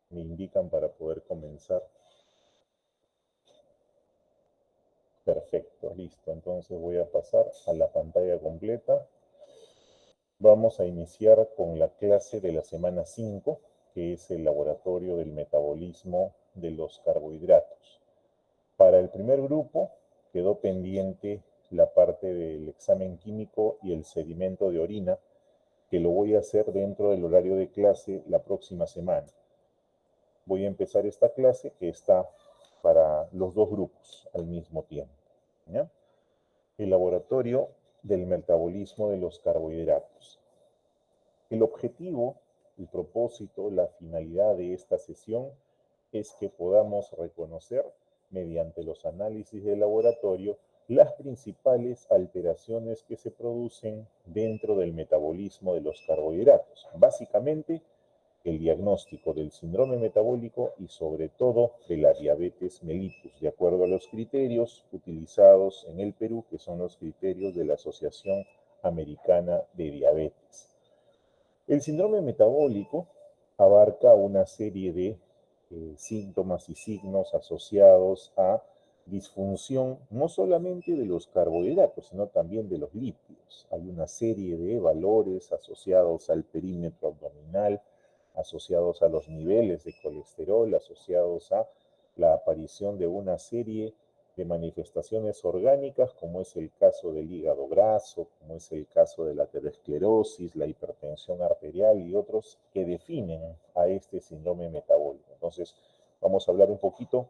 Me indican para poder comenzar. Perfecto, listo. Entonces voy a pasar a la pantalla completa. Vamos a iniciar con la clase de la semana 5, que es el laboratorio del metabolismo de los carbohidratos. Para el primer grupo quedó pendiente la parte del examen químico y el sedimento de orina, que lo voy a hacer dentro del horario de clase la próxima semana. Voy a empezar esta clase que está para los dos grupos al mismo tiempo, ¿ya? El laboratorio del metabolismo de los carbohidratos. El objetivo, el propósito, la finalidad de esta sesión es que podamos reconocer, mediante los análisis de laboratorio, las principales alteraciones que se producen dentro del metabolismo de los carbohidratos. Básicamente, el diagnóstico del síndrome metabólico y sobre todo de la diabetes mellitus, de acuerdo a los criterios utilizados en el Perú, que son los criterios de la Asociación Americana de Diabetes. El síndrome metabólico abarca una serie de síntomas y signos asociados a disfunción no solamente de los carbohidratos, sino también de los lípidos. Hay una serie de valores asociados al perímetro abdominal, asociados a los niveles de colesterol, asociados a la aparición de una serie de manifestaciones orgánicas, como es el caso del hígado graso, como es el caso de la aterosclerosis, la hipertensión arterial y otros que definen a este síndrome metabólico. Entonces, vamos a hablar un poquito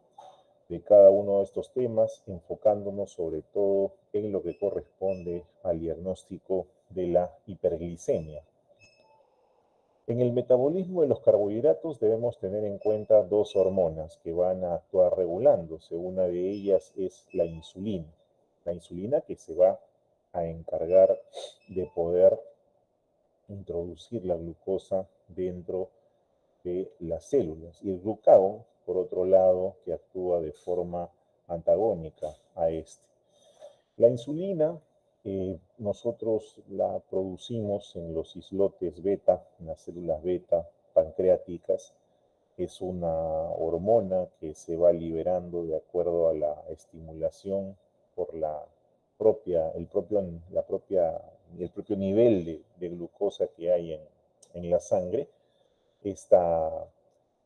de cada uno de estos temas, enfocándonos sobre todo en lo que corresponde al diagnóstico de la hiperglicemia. En el metabolismo de los carbohidratos debemos tener en cuenta dos hormonas que van a actuar regulándose. Una de ellas es la insulina que se va a encargar de poder introducir la glucosa dentro de las células. Y el glucagón, por otro lado, que actúa de forma antagónica a este. La insulina nosotros la producimos en los islotes beta, en las células beta pancreáticas. Es una hormona que se va liberando de acuerdo a la estimulación por el propio nivel de glucosa que hay en la sangre. Esta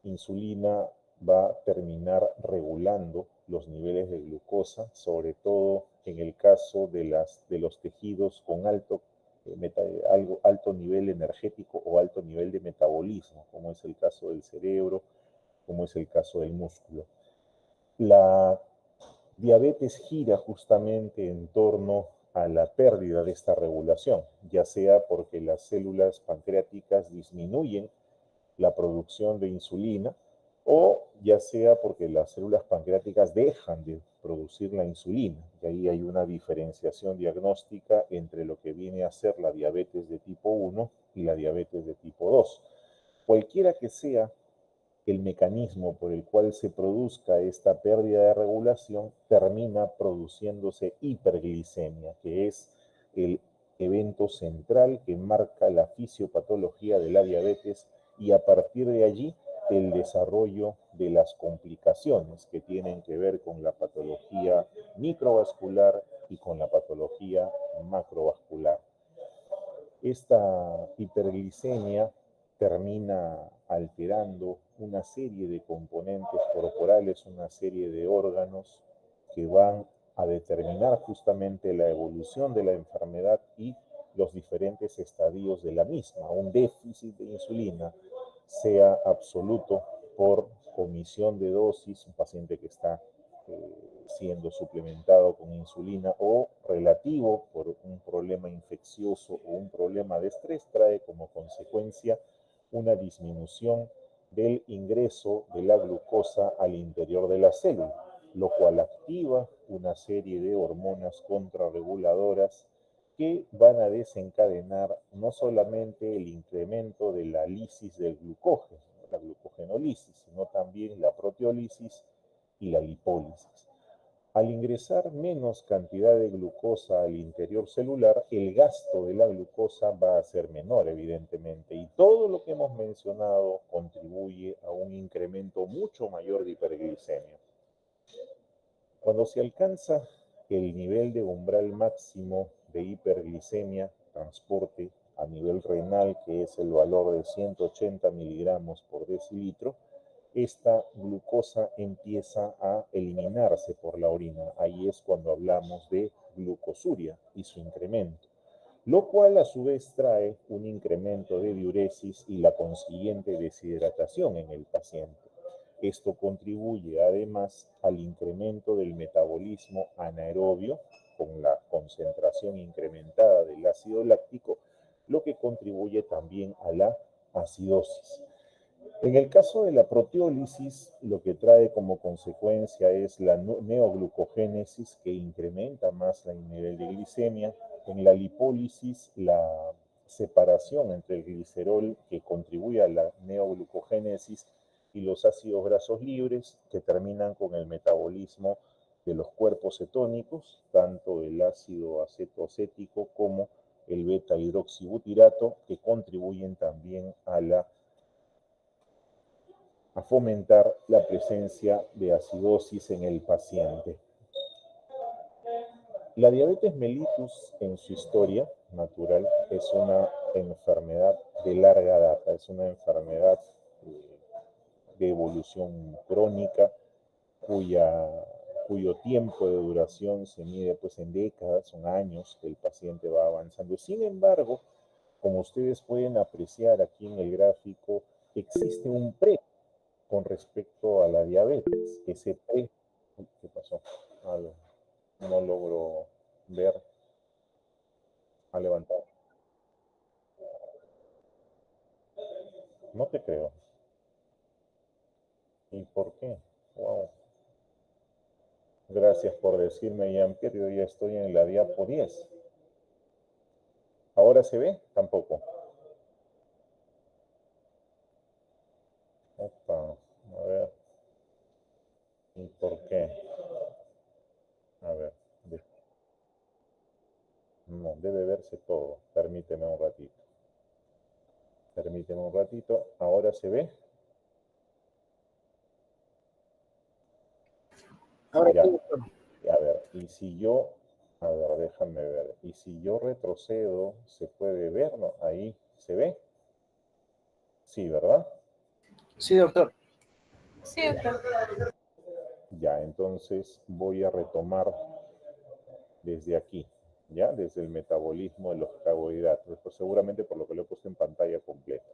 insulina va a terminar regulando los niveles de glucosa, sobre todo en el caso de los tejidos con alto nivel energético o alto nivel de metabolismo, como es el caso del cerebro, como es el caso del músculo. La diabetes gira justamente en torno a la pérdida de esta regulación, ya sea porque las células pancreáticas disminuyen la producción de insulina, o ya sea porque las células pancreáticas dejan de producir la insulina. Y ahí hay una diferenciación diagnóstica entre lo que viene a ser la diabetes de tipo 1 y la diabetes de tipo 2. Cualquiera que sea el mecanismo por el cual se produzca esta pérdida de regulación, termina produciéndose hiperglicemia, que es el evento central que marca la fisiopatología de la diabetes, y a partir de allí el desarrollo de las complicaciones que tienen que ver con la patología microvascular y con la patología macrovascular. Esta hiperglicemia termina alterando una serie de componentes corporales, una serie de órganos que van a determinar justamente la evolución de la enfermedad y los diferentes estadios de la misma. Un déficit de insulina, sea absoluto por omisión de dosis, un paciente que está siendo suplementado con insulina, o relativo por un problema infeccioso o un problema de estrés, trae como consecuencia una disminución del ingreso de la glucosa al interior de la célula, lo cual activa una serie de hormonas contrarreguladoras que van a desencadenar no solamente el incremento de la lisis del glucógeno, la glucogenolisis, sino también la proteólisis y la lipólisis. Al ingresar menos cantidad de glucosa al interior celular, el gasto de la glucosa va a ser menor, evidentemente, y todo lo que hemos mencionado contribuye a un incremento mucho mayor de hiperglicemia. Cuando se alcanza el nivel de umbral máximo de hiperglicemia, transporte a nivel renal, que es el valor de 180 miligramos por decilitro, esta glucosa empieza a eliminarse por la orina. Ahí es cuando hablamos de glucosuria y su incremento, lo cual a su vez trae un incremento de diuresis y la consiguiente deshidratación en el paciente. Esto contribuye además al incremento del metabolismo anaerobio con la concentración incrementada del ácido láctico, lo que contribuye también a la acidosis. En el caso de la proteólisis, lo que trae como consecuencia es la neoglucogénesis, que incrementa más el nivel de glicemia. En la lipólisis, la separación entre el glicerol, que contribuye a la neoglucogénesis, y los ácidos grasos libres, que terminan con el metabolismo de los cuerpos cetónicos, tanto el ácido acetoacético como el beta-hidroxibutirato, que contribuyen también a fomentar la presencia de acidosis en el paciente. La diabetes mellitus en su historia natural es una enfermedad de larga data, es una enfermedad de evolución crónica cuyo tiempo de duración se mide pues en décadas, son años que el paciente va avanzando. Sin embargo, como ustedes pueden apreciar aquí en el gráfico, existe un pre con respecto a la diabetes. Ese pre, ¿qué pasó? No logro ver, a levantar. No te creo. ¿Y por qué? Wow. Gracias por decirme, Jean-Pierre, yo ya estoy en la diapo 10. ¿Ahora se ve? Tampoco. Opa, a ver. ¿Y por qué? A ver. No, debe verse todo. Permíteme un ratito. Permíteme un ratito. ¿Ahora se ve? Ahora Ya. sí. A ver, y si yo, a ver, déjame ver. Y si yo retrocedo, ¿se puede ver? ¿No? Ahí, ¿se ve? Sí, ¿verdad? Sí, doctor. Sí, doctor. Ya, entonces voy a retomar desde aquí, ¿ya? Desde el metabolismo de los carbohidratos, pues seguramente por lo que lo he puesto en pantalla completa.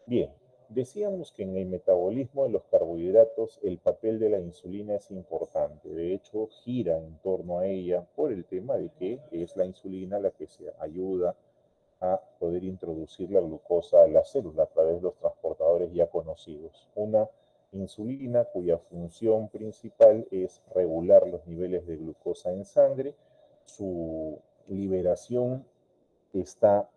Bien, decíamos que en el metabolismo de los carbohidratos el papel de la insulina es importante. De hecho, gira en torno a ella por el tema de que es la insulina la que se ayuda a poder introducir la glucosa a la célula a través de los transportadores ya conocidos. Una insulina cuya función principal es regular los niveles de glucosa en sangre. Su liberación está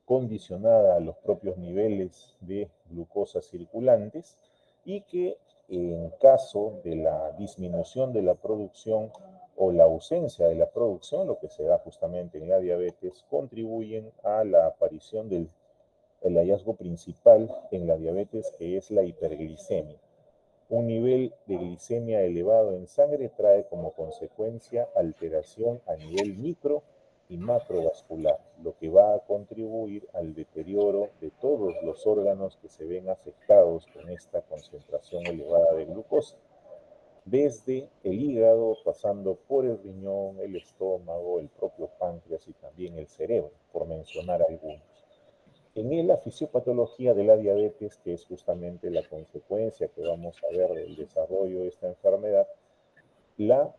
condicionada a los propios niveles de glucosa circulantes y que en caso de la disminución de la producción o la ausencia de la producción, lo que se da justamente en la diabetes, contribuyen a la aparición del hallazgo principal en la diabetes, que es la hiperglicemia. Un nivel de glicemia elevado en sangre trae como consecuencia alteración a nivel micro y macrovascular, lo que va a contribuir al deterioro de todos los órganos que se ven afectados con esta concentración elevada de glucosa, desde el hígado, pasando por el riñón, el estómago, el propio páncreas y también el cerebro, por mencionar algunos. En la fisiopatología de la diabetes, que es justamente la consecuencia que vamos a ver del desarrollo de esta enfermedad, la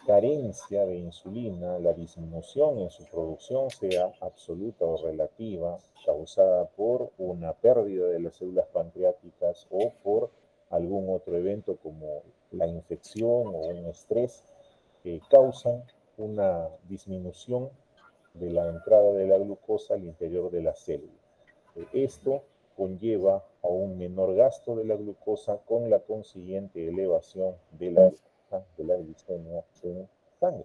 carencia de insulina, la disminución en su producción, sea absoluta o relativa, causada por una pérdida de las células pancreáticas o por algún otro evento como la infección o un estrés, causan una disminución de la entrada de la glucosa al interior de la célula. Esto conlleva a un menor gasto de la glucosa con la consiguiente elevación de la glicemia en sangre.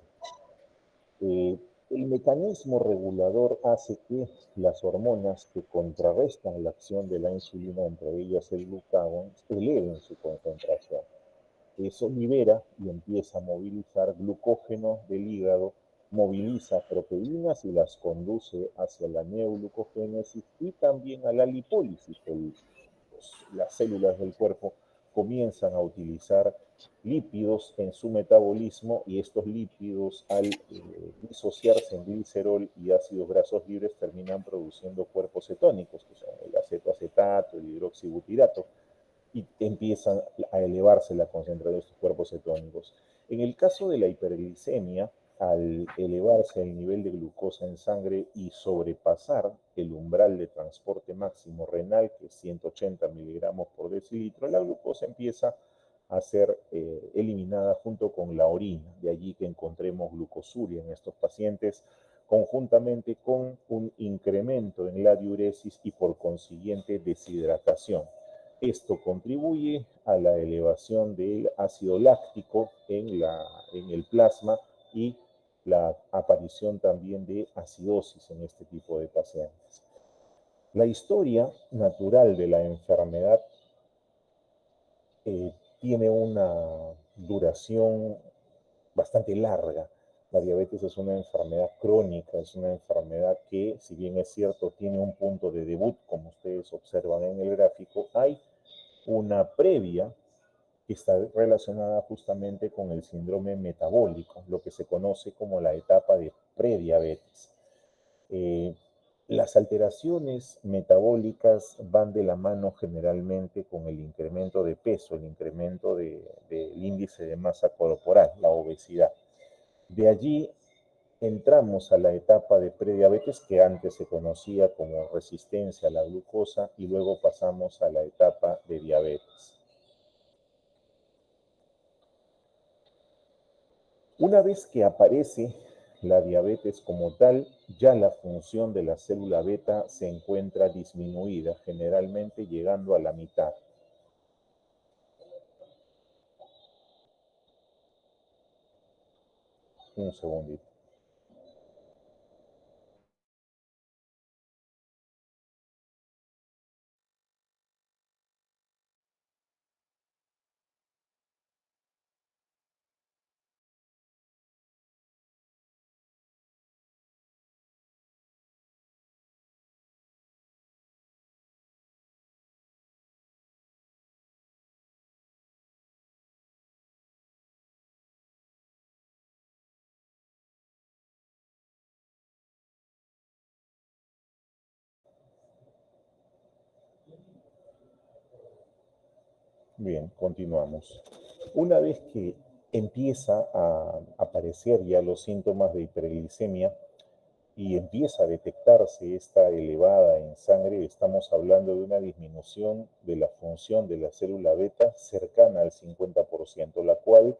El mecanismo regulador hace que las hormonas que contrarrestan la acción de la insulina, entre ellas el glucagón, eleven su concentración. Eso libera y empieza a movilizar glucógeno del hígado, moviliza proteínas y las conduce hacia la neoglucogénesis y también a la lipólisis. Las células del cuerpo comienzan a utilizar lípidos en su metabolismo y estos lípidos al disociarse en glicerol y ácidos grasos libres terminan produciendo cuerpos cetónicos, que son el acetoacetato, el hidroxibutirato, y empiezan a elevarse la concentración de estos cuerpos cetónicos. En el caso de la hiperglicemia, al elevarse el nivel de glucosa en sangre y sobrepasar el umbral de transporte máximo renal, que es 180 miligramos por decilitro, la glucosa empieza a ser eliminada junto con la orina. De allí que encontremos glucosuria en estos pacientes, conjuntamente con un incremento en la diuresis y por consiguiente deshidratación. Esto contribuye a la elevación del ácido láctico en el plasma y la aparición también de acidosis en este tipo de pacientes. La historia natural de la enfermedad tiene una duración bastante larga. La diabetes es una enfermedad crónica, es una enfermedad que, si bien es cierto, tiene un punto de debut, como ustedes observan en el gráfico, hay una previa que está relacionada justamente con el síndrome metabólico, lo que se conoce como la etapa de prediabetes. Las alteraciones metabólicas van de la mano generalmente con el incremento de peso, el incremento del índice de masa corporal, la obesidad. De allí entramos a la etapa de prediabetes, que antes se conocía como resistencia a la glucosa, y luego pasamos a la etapa de diabetes. Una vez que aparece la diabetes como tal, ya la función de la célula beta se encuentra disminuida, generalmente llegando a la mitad. Un segundito. Bien, continuamos. Una vez que empieza a aparecer ya los síntomas de hiperglicemia y empieza a detectarse esta elevada en sangre, estamos hablando de una disminución de la función de la célula beta cercana al 50%, la cual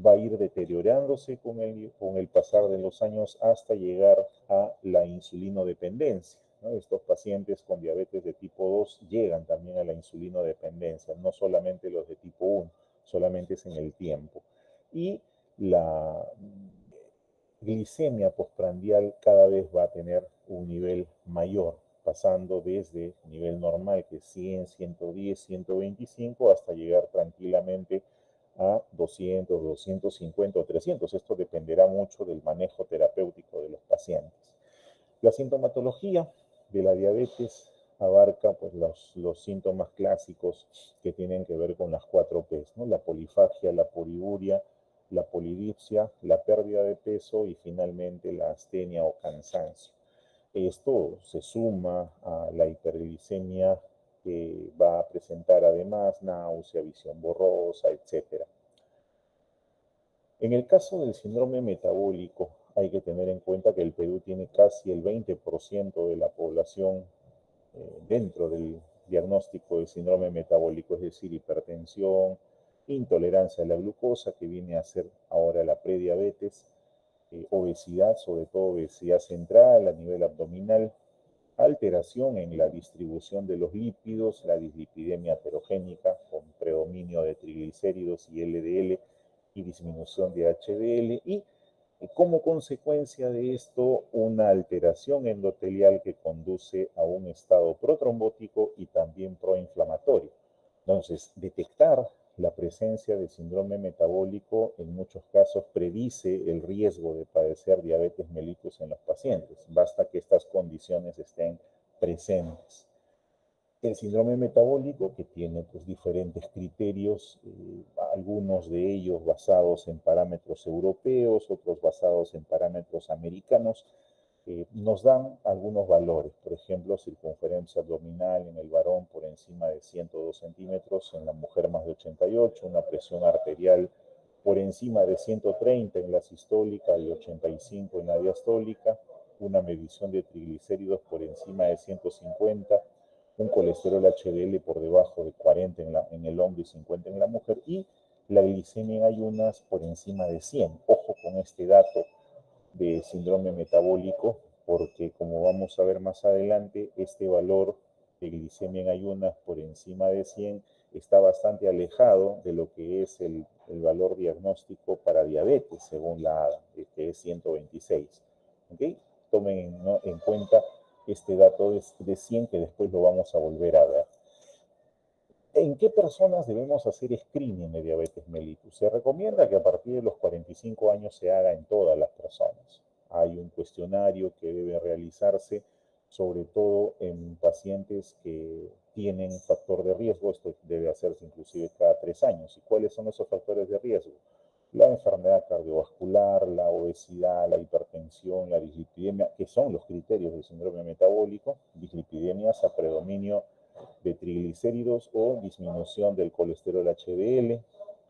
va a ir deteriorándose con el pasar de los años hasta llegar a la insulinodependencia, ¿no? Estos pacientes con diabetes de tipo 2 llegan también a la insulinodependencia, no solamente los de tipo 1, solamente es en el tiempo. Y la glicemia postprandial cada vez va a tener un nivel mayor, pasando desde nivel normal, que es 100, 110, 125, hasta llegar tranquilamente a 200, 250 o 300. Esto dependerá mucho del manejo terapéutico de los pacientes. La sintomatología de la diabetes abarca pues, los síntomas clásicos que tienen que ver con las 4 P's, ¿no? La polifagia, la poliuria, la polidipsia, la pérdida de peso y finalmente la astenia o cansancio. Esto se suma a la hiperglicemia, que va a presentar además náusea, visión borrosa, etc. En el caso del síndrome metabólico, hay que tener en cuenta que el Perú tiene casi el 20% de la población dentro del diagnóstico de síndrome metabólico, es decir, hipertensión, intolerancia a la glucosa, que viene a ser ahora la prediabetes, obesidad, sobre todo obesidad central a nivel abdominal, alteración en la distribución de los lípidos, la dislipidemia aterogénica con predominio de triglicéridos y LDL y disminución de HDL, y Como consecuencia de esto, una alteración endotelial que conduce a un estado protrombótico y también proinflamatorio. Entonces, detectar la presencia de síndrome metabólico en muchos casos predice el riesgo de padecer diabetes mellitus en los pacientes. Basta que estas condiciones estén presentes. El síndrome metabólico, que tiene pues, diferentes criterios, algunos de ellos basados en parámetros europeos, otros basados en parámetros americanos, nos dan algunos valores. Por ejemplo, circunferencia abdominal en el varón por encima de 102 centímetros, en la mujer más de 88, una presión arterial por encima de 130 en la sistólica y 85 en la diastólica, una medición de triglicéridos por encima de 150, un colesterol HDL por debajo de 40 en el hombre y 50 en la mujer, y la glicemia en ayunas por encima de 100. Ojo con este dato de síndrome metabólico, porque como vamos a ver más adelante, este valor de glicemia en ayunas por encima de 100 está bastante alejado de lo que es el valor diagnóstico para diabetes, según la ADA, que es 126. ¿Okay? Tomen en cuenta este dato de 100 que después lo vamos a volver a ver. ¿En qué personas debemos hacer screening de diabetes mellitus? Se recomienda que a partir de los 45 años se haga en todas las personas. Hay un cuestionario que debe realizarse, sobre todo en pacientes que tienen factor de riesgo. Esto debe hacerse inclusive cada 3 años. ¿Y cuáles son esos factores de riesgo? La enfermedad cardiovascular, la obesidad, la hipertensión, la dislipidemia, que son los criterios del síndrome metabólico. Dislipidemias a predominio de triglicéridos o disminución del colesterol HDL.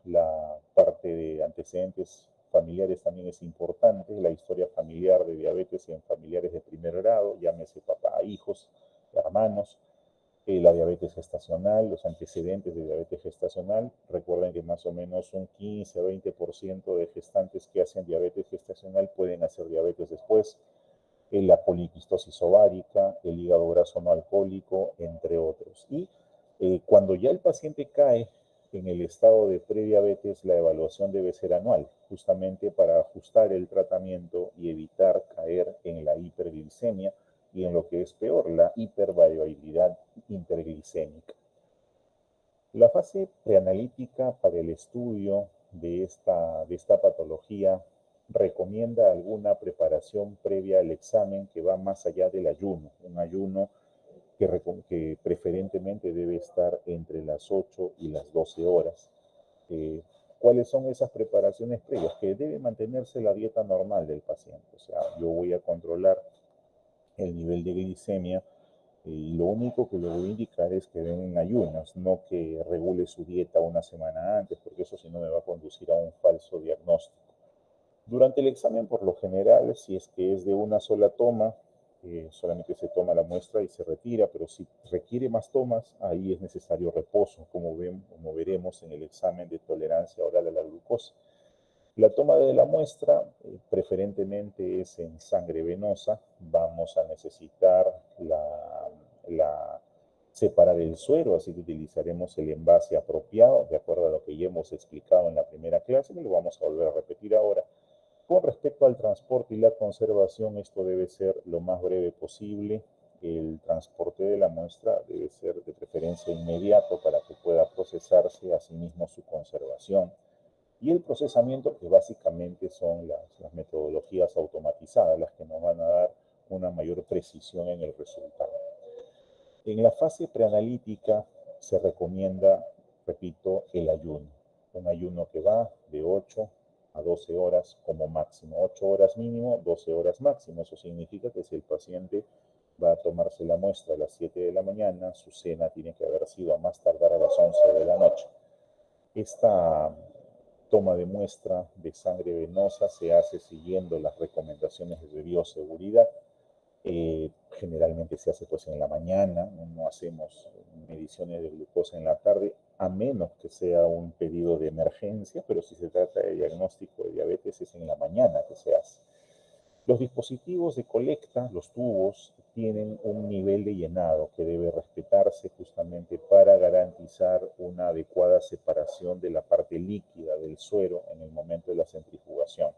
La parte de antecedentes familiares también es importante, la historia familiar de diabetes en familiares de primer grado, llámese papá, hijos, hermanos, la diabetes gestacional, los antecedentes de diabetes gestacional. Recuerden que más o menos un 15 a 20% de gestantes que hacen diabetes gestacional pueden hacer diabetes después. La poliquistosis ovárica, el hígado graso no alcohólico, entre otros. Y cuando ya el paciente cae en el estado de prediabetes, la evaluación debe ser anual, justamente para ajustar el tratamiento y evitar caer en la hiperglicemia y en lo que es peor, la hipervariabilidad interglicémica. La fase preanalítica para el estudio de esta patología recomienda alguna preparación previa al examen que va más allá del ayuno, un ayuno que preferentemente debe estar entre las 8 y las 12 horas. ¿Cuáles son esas preparaciones previas? Que debe mantenerse la dieta normal del paciente. O sea, yo voy a controlar el nivel de glicemia y lo único que le voy a indicar es que den en ayunas, no que regule su dieta una semana antes, porque eso si no me va a conducir a un falso diagnóstico. Durante el examen, por lo general, si es que es de una sola toma, solamente se toma la muestra y se retira, pero si requiere más tomas, ahí es necesario reposo, como veremos en el examen de tolerancia oral a la glucosa. La toma de la muestra preferentemente es en sangre venosa. Vamos a necesitar separar el suero, así que utilizaremos el envase apropiado, de acuerdo a lo que ya hemos explicado en la primera clase, que lo vamos a volver a repetir ahora. Con respecto al transporte y la conservación, esto debe ser lo más breve posible. El transporte de la muestra debe ser de preferencia inmediato para que pueda procesarse a sí mismo su conservación. Y el procesamiento, que básicamente son las metodologías automatizadas, las que nos van a dar una mayor precisión en el resultado. En la fase preanalítica se recomienda, repito, el ayuno. Un ayuno que va de 8 a 12 horas como máximo. 8 horas mínimo, 12 horas máximo. Eso significa que si el paciente va a tomarse la muestra a las 7 de la mañana, su cena tiene que haber sido a más tardar a las 11 de la noche. Esta toma de muestra de sangre venosa se hace siguiendo las recomendaciones de bioseguridad. Generalmente se hace pues en la mañana, no hacemos mediciones de glucosa en la tarde, a menos que sea un pedido de emergencia, pero si se trata de diagnóstico de diabetes es en la mañana que se hace. Los dispositivos de colecta, los tubos, tienen un nivel de llenado que debe respetarse justamente para garantizar una adecuada separación de la parte líquida del suero en el momento de la centrifugación.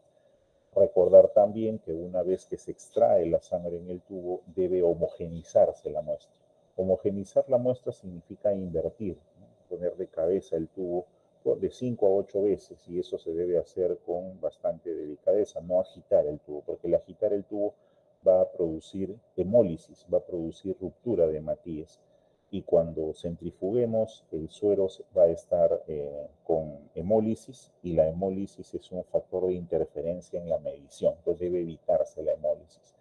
Recordar también que una vez que se extrae la sangre en el tubo, debe homogenizarse la muestra. Homogenizar la muestra significa invertir, ¿no? Poner de cabeza el tubo de 5 a 8 veces, y eso se debe hacer con bastante delicadeza, no agitar el tubo, porque el agitar el tubo va a producir hemólisis, va a producir ruptura de hematíes, y cuando centrifuguemos el suero va a estar con hemólisis, y la hemólisis es un factor de interferencia en la medición, entonces debe evitarse la hemólisis.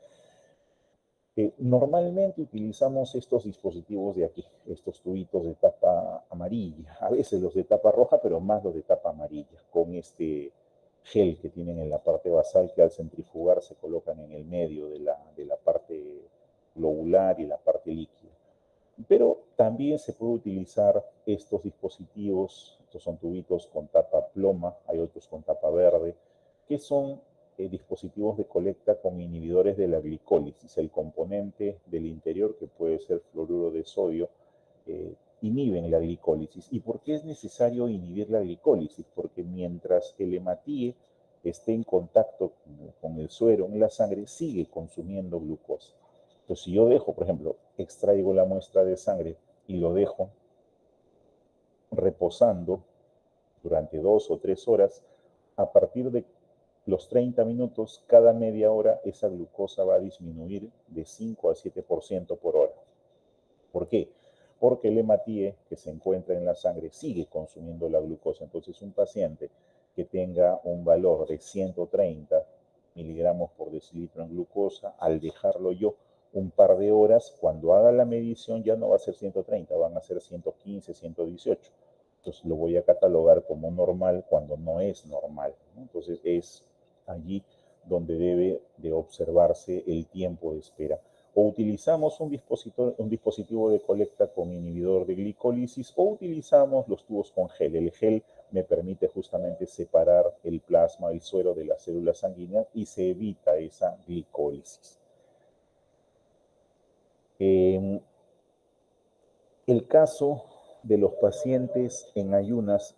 Normalmente utilizamos estos dispositivos de aquí, estos tubitos de tapa amarilla, a veces los de tapa roja, pero más los de tapa amarilla, con este gel que tienen en la parte basal que al centrifugar se colocan en el medio de la parte globular y la parte líquida. Pero también se puede utilizar estos dispositivos, estos son tubitos con tapa ploma, hay otros con tapa verde, que son dispositivos de colecta con inhibidores de la glicólisis. El componente del interior, que puede ser fluoruro de sodio, inhiben la glicólisis. ¿Y por qué es necesario inhibir la glicólisis? Porque mientras el hematíe esté en contacto con el suero en la sangre, sigue consumiendo glucosa. Entonces, si yo dejo, por ejemplo, extraigo la muestra de sangre y lo dejo reposando durante 2 o 3 horas, a partir de los 30 minutos, cada media hora, esa glucosa va a disminuir de 5 a 7% por hora. ¿Por qué? Porque el hematíe que se encuentra en la sangre sigue consumiendo la glucosa. Entonces, un paciente que tenga un valor de 130 miligramos por decilitro en glucosa, al dejarlo yo un par de horas, cuando haga la medición ya no va a ser 130, van a ser 115, 118. Entonces lo voy a catalogar como normal cuando no es normal, ¿no? Entonces es allí donde debe de observarse el tiempo de espera. O utilizamos un dispositivo de colecta con inhibidor de glicólisis, o utilizamos los tubos con gel. El gel me permite justamente separar el plasma, el suero de las células sanguíneas, y se evita esa glicólisis. El caso de los pacientes en ayunas,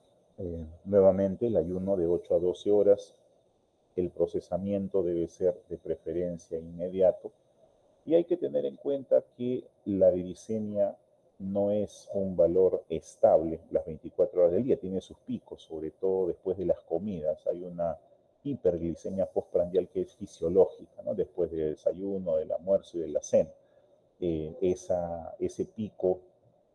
nuevamente el ayuno de 8 a 12 horas, el procesamiento debe ser de preferencia inmediato, y hay que tener en cuenta que la glicemia no es un valor estable las 24 horas del día, tiene sus picos, sobre todo después de las comidas. Hay una hiperglicemia postprandial que es fisiológica, ¿no? Después del desayuno, del almuerzo y de la cena. Ese pico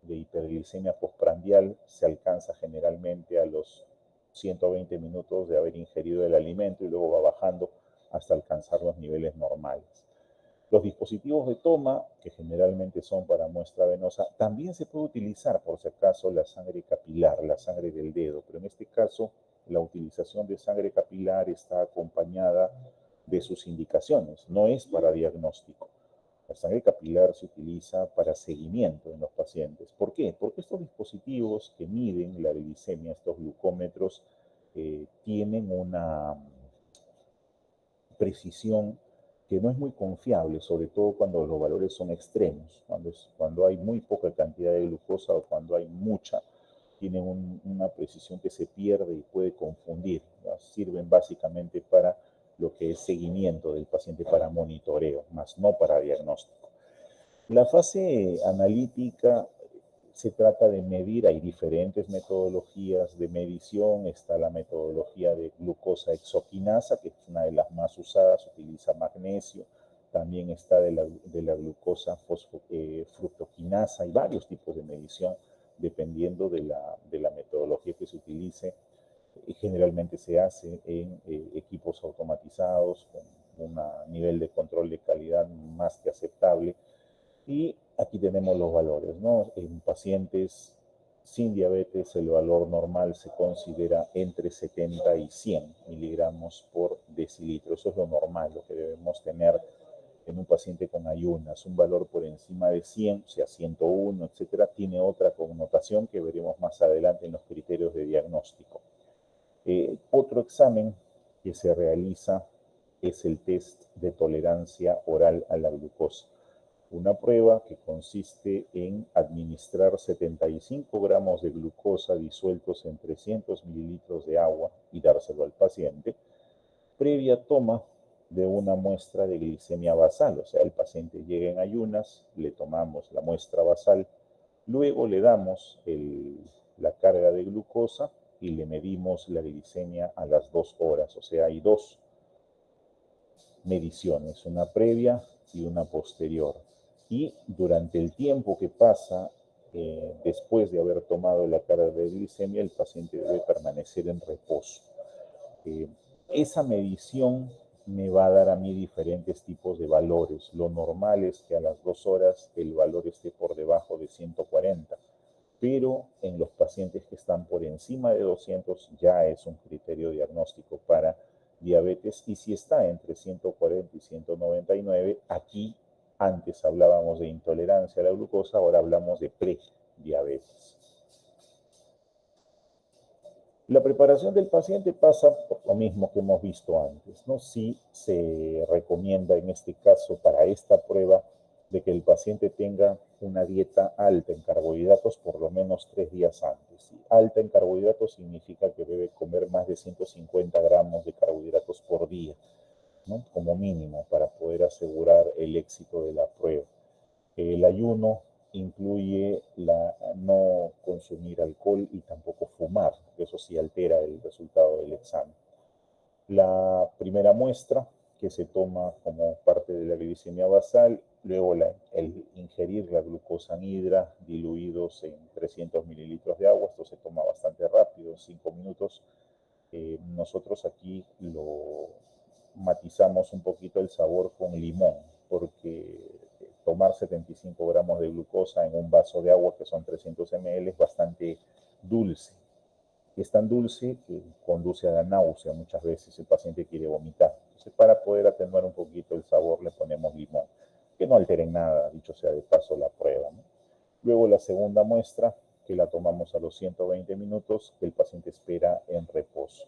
de hiperglicemia postprandial se alcanza generalmente a los 120 minutos de haber ingerido el alimento, y luego va bajando hasta alcanzar los niveles normales. Los dispositivos de toma, que generalmente son para muestra venosa, también se puede utilizar, por si acaso, la sangre capilar, la sangre del dedo, pero en este caso la utilización de sangre capilar está acompañada de sus indicaciones, no es para diagnóstico. La sangre capilar se utiliza para seguimiento en los pacientes. ¿Por qué? Porque estos dispositivos que miden la glicemia, estos glucómetros, tienen una precisión que no es muy confiable, sobre todo cuando los valores son extremos, cuando hay muy poca cantidad de glucosa o cuando hay mucha, tienen una precisión que se pierde y puede confundir, ¿no? Sirven básicamente para lo que es seguimiento del paciente, para monitoreo, más no para diagnóstico. La fase analítica se trata de medir, hay diferentes metodologías de medición. Está la metodología de glucosa exoquinasa, que es una de las más usadas, utiliza magnesio. También está de la glucosa fructoquinasa. Hay varios tipos de medición dependiendo de la metodología que se utilice. Generalmente se hace en equipos automatizados con un nivel de control de calidad más que aceptable. Y aquí tenemos los valores, ¿no? En pacientes sin diabetes, el valor normal se considera entre 70 y 100 miligramos por decilitro. Eso es lo normal, lo que debemos tener en un paciente con ayunas. Un valor por encima de 100, o sea, 101, etcétera, tiene otra connotación que veremos más adelante en los criterios de diagnóstico. Otro examen que se realiza es el test de tolerancia oral a la glucosa. Una prueba que consiste en administrar 75 gramos de glucosa disueltos en 300 mililitros de agua y dárselo al paciente. previa toma de una muestra de glicemia basal, o sea, el paciente llega en ayunas, le tomamos la muestra basal, luego le damos la carga de glucosa y le medimos la glicemia a las 2 horas, o sea, hay 2 mediciones, una previa y una posterior. Y durante el tiempo que pasa después de haber tomado la carga de glicemia, el paciente debe permanecer en reposo. Esa medición me va a dar a mí diferentes tipos de valores. Lo normal es que a las 2 horas el valor esté por debajo de 140, pero en los pacientes que están por encima de 200 ya es un criterio diagnóstico para diabetes, y si está entre 140 y 199, aquí antes hablábamos de intolerancia a la glucosa, ahora hablamos de prediabetes. La preparación del paciente pasa por lo mismo que hemos visto antes, ¿no? Sí se recomienda en este caso para esta prueba de que el paciente tenga una dieta alta en carbohidratos por lo menos 3 días antes. Y alta en carbohidratos significa que debe comer más de 150 gramos de carbohidratos por día, ¿no? Como mínimo, para poder asegurar el éxito de la prueba. El ayuno incluye no consumir alcohol y tampoco fumar, eso sí altera el resultado del examen. La primera muestra que se toma como parte de la glicemia basal, luego el ingerir la glucosa anhidra diluidos en 300 mililitros de agua, esto se toma bastante rápido, en 5 minutos. Nosotros aquí lo matizamos un poquito el sabor con limón, porque tomar 75 gramos de glucosa en un vaso de agua, que son 300 ml, es bastante dulce. Es tan dulce que conduce a la náusea. Muchas veces el paciente quiere vomitar. Entonces, para poder atenuar un poquito el sabor, le ponemos limón, que no altere en nada, dicho sea de paso, la prueba, ¿no? Luego la segunda muestra, que la tomamos a los 120 minutos, que el paciente espera en reposo.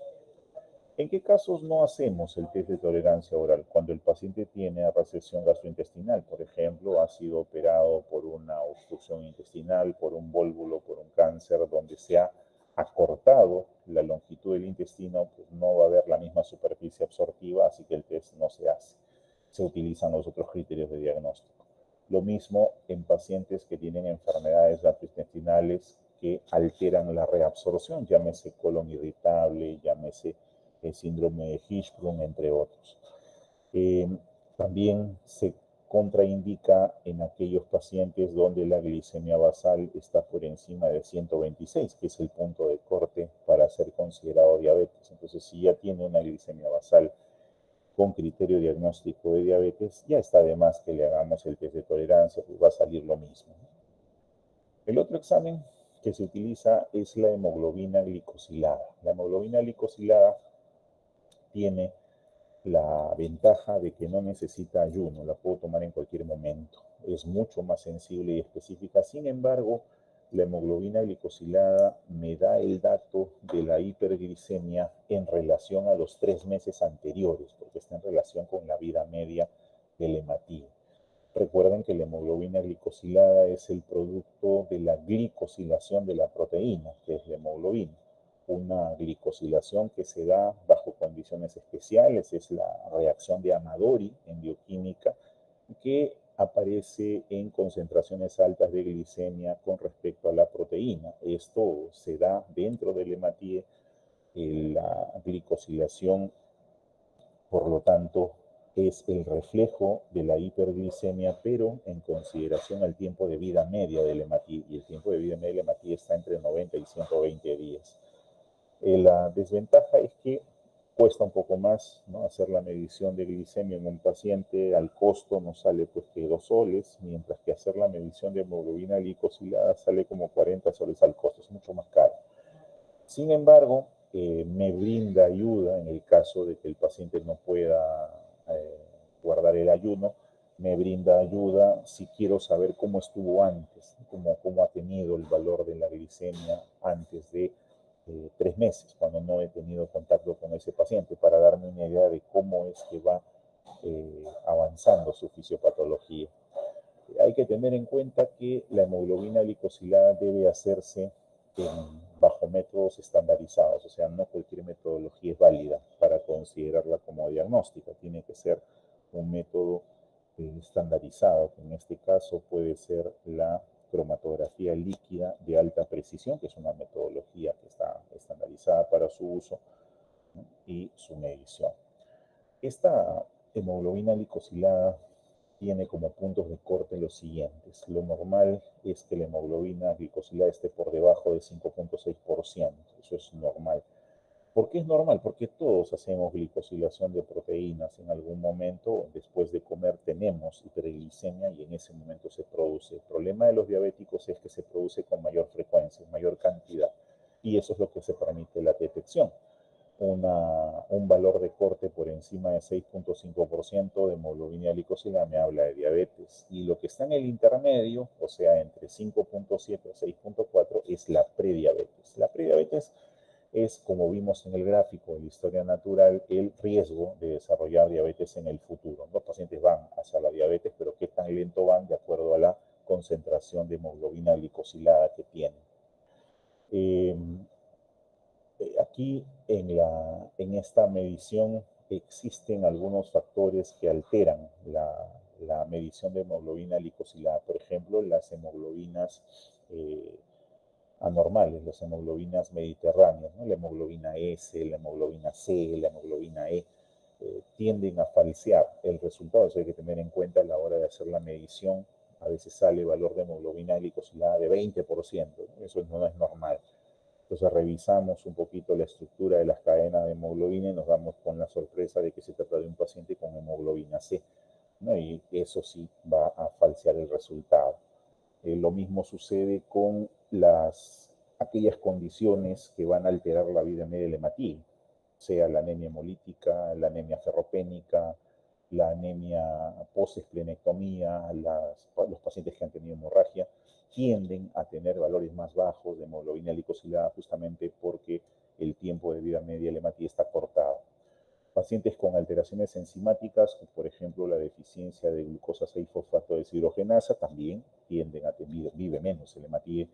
¿En qué casos no hacemos el test de tolerancia oral? Cuando el paciente tiene recesión gastrointestinal, por ejemplo, ha sido operado por una obstrucción intestinal, por un vólvulo, por un cáncer, donde se ha acortado la longitud del intestino, pues no va a haber la misma superficie absortiva, así que el test no se hace. Se utilizan los otros criterios de diagnóstico. Lo mismo en pacientes que tienen enfermedades gastrointestinales que alteran la reabsorción, llámese colon irritable, llámese síndrome de Hirschsprung, entre otros. También se contraindica en aquellos pacientes donde la glicemia basal está por encima de 126, que es el punto de corte para ser considerado diabetes. Entonces, si ya tiene una glicemia basal con criterio diagnóstico de diabetes, ya está de más que le hagamos el test de tolerancia, pues va a salir lo mismo. El otro examen que se utiliza es la hemoglobina glicosilada. La hemoglobina glicosilada tiene la ventaja de que no necesita ayuno, la puedo tomar en cualquier momento. Es mucho más sensible y específica. Sin embargo, la hemoglobina glicosilada me da el dato de la hiperglicemia en relación a los 3 meses anteriores, porque está en relación con la vida media del hematíe. Recuerden que la hemoglobina glicosilada es el producto de la glicosilación de la proteína, que es la hemoglobina. Una glicosilación que se da bajo condiciones especiales, es la reacción de Amadori en bioquímica, que aparece en concentraciones altas de glicemia con respecto a la proteína. Esto se da dentro del hematíe, la glicosilación, por lo tanto, es el reflejo de la hiperglicemia, pero en consideración al tiempo de vida media del hematíe, y el tiempo de vida media del hematíe está entre 90 y 120 días. La desventaja es que cuesta un poco más, ¿no?, hacer la medición de glicemia en un paciente. Al costo nos sale pues que 2 soles, mientras que hacer la medición de hemoglobina glicosilada sale como 40 soles al costo, es mucho más caro. Sin embargo, me brinda ayuda en el caso de que el paciente no pueda guardar el ayuno, me brinda ayuda si quiero saber cómo estuvo antes, cómo ha tenido el valor de la glicemia antes de 3 meses, cuando no he tenido contacto con ese paciente, para darme una idea de cómo es que va avanzando su fisiopatología. Hay que tener en cuenta que la hemoglobina glicosilada debe hacerse bajo bajo métodos estandarizados, o sea, no cualquier metodología es válida para considerarla como diagnóstica, tiene que ser un método estandarizado, que en este caso puede ser la cromatografía líquida de alta precisión, que es una metodología que está estandarizada para su uso, ¿no? Y su medición. Esta hemoglobina glicosilada tiene como puntos de corte los siguientes. Lo normal es que la hemoglobina glicosilada esté por debajo de 5.6%. Eso es normal. ¿Por qué es normal? Porque todos hacemos glicosilación de proteínas. En algún momento, después de comer, tenemos hiperglicemia y en ese momento se produce. El problema de los diabéticos es que se produce con mayor frecuencia, mayor cantidad. Y eso es lo que se permite la detección. Un valor de corte por encima de 6.5% de hemoglobina glicosilada me habla de diabetes. Y lo que está en el intermedio, o sea, entre 5.7 y 6.4, es la prediabetes. La prediabetes es, como vimos en el gráfico de la historia natural, el riesgo de desarrollar diabetes en el futuro. Los pacientes van hacia la diabetes, pero qué tan lento van de acuerdo a la concentración de hemoglobina glicosilada que tienen. Aquí en esta medición existen algunos factores que alteran la medición de hemoglobina glicosilada. Por ejemplo, las hemoglobinas anormales, las hemoglobinas mediterráneas, ¿no? La hemoglobina S, la hemoglobina C, la hemoglobina E, tienden a falsear el resultado. Eso hay que tener en cuenta a la hora de hacer la medición. A veces sale valor de hemoglobina glicosilada de 20%, ¿no? Eso no es normal. Entonces revisamos un poquito la estructura de las cadenas de hemoglobina y nos damos con la sorpresa de que se trata de un paciente con hemoglobina C, ¿no? Y eso sí va a falsear el resultado. Lo mismo sucede con aquellas condiciones que van a alterar la vida media del hematíe, sea la anemia hemolítica, la anemia ferropénica, la anemia post-esplenectomía, los pacientes que han tenido hemorragia, tienden a tener valores más bajos de hemoglobina glicosilada justamente porque el tiempo de vida media del hematíe está cortado. Pacientes con alteraciones enzimáticas, por ejemplo la deficiencia de glucosa 6-fosfato deshidrogenasa, también tienden a tener, vive menos el hematíe,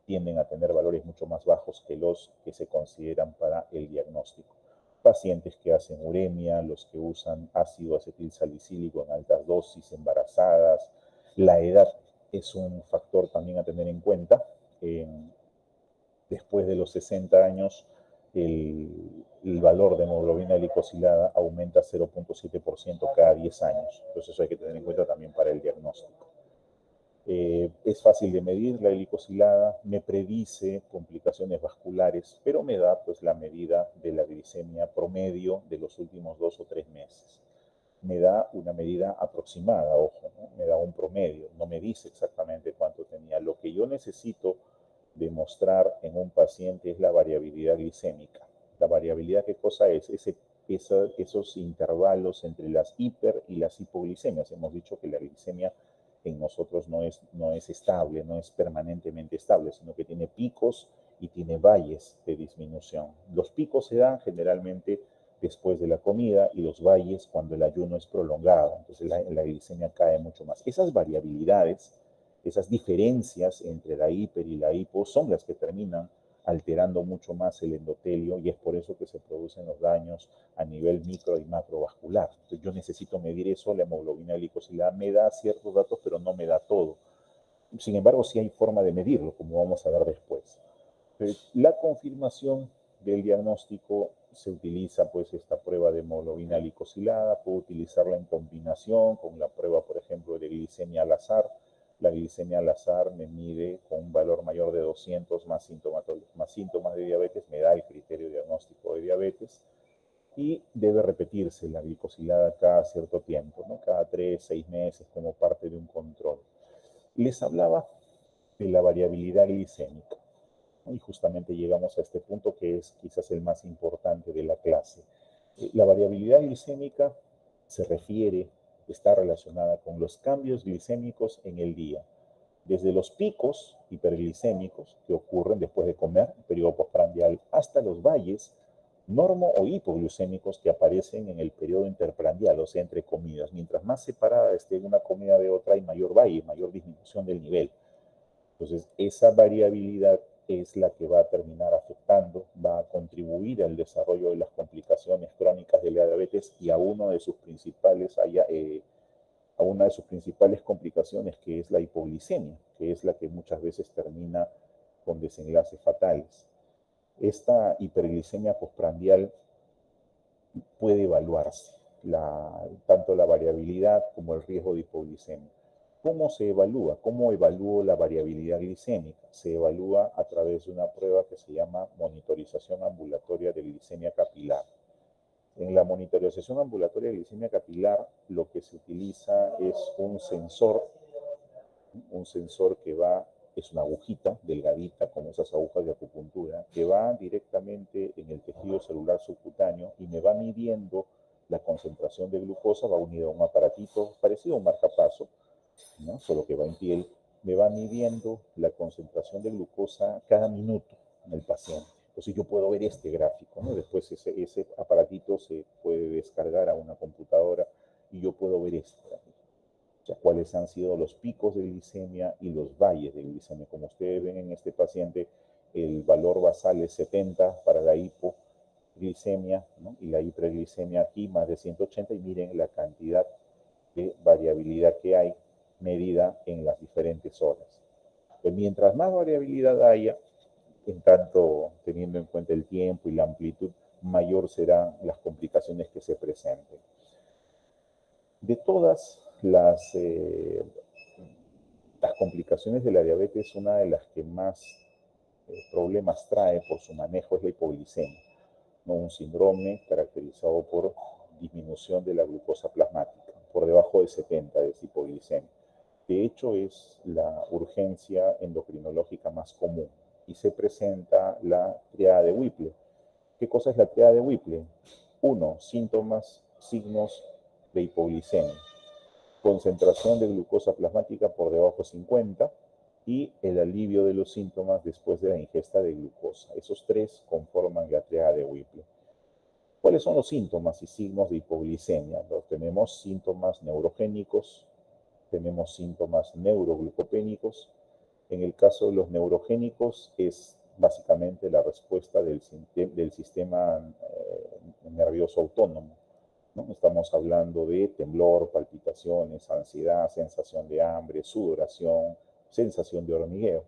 tienden a tener valores mucho más bajos que los que se consideran para el diagnóstico. Pacientes que hacen uremia, los que usan ácido acetilsalicílico en altas dosis, embarazadas. La edad es un factor también a tener en cuenta. Después de los 60 años, el valor de hemoglobina glicosilada aumenta 0.7% cada 10 años. Entonces eso hay que tener en cuenta también para el diagnóstico. Es fácil de medir la glicosilada, me predice complicaciones vasculares, pero me da pues la medida de la glicemia promedio de los últimos 2 o 3 meses. Me da una medida aproximada, ojo, ¿no? Me da un promedio, no me dice exactamente cuánto tenía. Lo que yo necesito demostrar en un paciente es la variabilidad glicémica. La variabilidad, ¿qué cosa es? Esos intervalos entre las hiper y las hipoglicemias. Hemos dicho que la glicemia en nosotros no es estable, no es permanentemente estable, sino que tiene picos y tiene valles de disminución. Los picos se dan generalmente después de la comida y los valles cuando el ayuno es prolongado. Entonces la glicemia cae mucho más. Esas variabilidades, esas diferencias entre la hiper y la hipo son las que terminan alterando mucho más el endotelio y es por eso que se producen los daños a nivel micro y macrovascular. Entonces yo necesito medir eso, la hemoglobina glicosilada me da ciertos datos, pero no me da todo. Sin embargo, sí hay forma de medirlo, como vamos a ver después. La confirmación del diagnóstico se utiliza pues esta prueba de hemoglobina glicosilada, puedo utilizarla en combinación con la prueba, por ejemplo, de glicemia al azar. La glicemia al azar me mide con un valor mayor de 200 más síntomas de diabetes, me da el criterio diagnóstico de diabetes y debe repetirse la glicosilada cada cierto tiempo, ¿no? Cada 3, 6 meses como parte de un control. Les hablaba de la variabilidad glicémica. Y justamente llegamos a este punto que es quizás el más importante de la clase. La variabilidad glicémica se refiere, está relacionada con los cambios glicémicos en el día, desde los picos hiperglicémicos que ocurren después de comer, periodo postprandial, hasta los valles normo o hipoglucémicos que aparecen en el periodo interprandial, o sea, entre comidas. Mientras más separada esté una comida de otra, hay mayor valle, mayor disminución del nivel. Entonces, esa variabilidad es la que va a terminar afectando contribuir al desarrollo de las complicaciones crónicas de la diabetes y a una de sus principales complicaciones, que es la hipoglicemia, que es la que muchas veces termina con desenlaces fatales. Esta hiperglicemia postprandial puede evaluarse, tanto la variabilidad como el riesgo de hipoglicemia. ¿Cómo se evalúa? ¿Cómo evalúo la variabilidad glicémica? Se evalúa a través de una prueba que se llama monitorización ambulatoria de glicemia capilar. En la monitorización ambulatoria de glicemia capilar, lo que se utiliza es un sensor que es una agujita delgadita, como esas agujas de acupuntura, que va directamente en el tejido celular subcutáneo y me va midiendo la concentración de glucosa, va unido a un aparatito parecido a un marcapaso, ¿no? Solo que va en piel, me va midiendo la concentración de glucosa cada minuto en el paciente. Entonces yo puedo ver este gráfico, ¿no? Después ese aparatito se puede descargar a una computadora y yo puedo ver este gráfico. O sea, cuáles han sido los picos de glicemia y los valles de glicemia. Como ustedes ven en este paciente, el valor basal es 70 para la hipoglicemia, ¿no? Y la hiperglicemia aquí más de 180, y miren la cantidad de variabilidad que hay medida en las diferentes horas. Pues mientras más variabilidad haya, en tanto teniendo en cuenta el tiempo y la amplitud, mayor serán las complicaciones que se presenten. De todas las complicaciones de la diabetes, una de las que más problemas trae por su manejo es la hipoglicemia, ¿no? Un síndrome caracterizado por disminución de la glucosa plasmática, por debajo de 70 es hipoglicemia. De hecho, es la urgencia endocrinológica más común y se presenta la triada de Whipple. ¿Qué cosa es la triada de Whipple? 1. Síntomas, signos de hipoglicemia. Concentración de glucosa plasmática por debajo de 50 y el alivio de los síntomas después de la ingesta de glucosa. Esos tres conforman la triada de Whipple. ¿Cuáles son los síntomas y signos de hipoglicemia? Tenemos síntomas neurogénicos, tenemos síntomas neuroglucopénicos. En el caso de los neurogénicos es básicamente la respuesta del sistema nervioso autónomo, ¿no? Estamos hablando de temblor, palpitaciones, ansiedad, sensación de hambre, sudoración, sensación de hormigueo.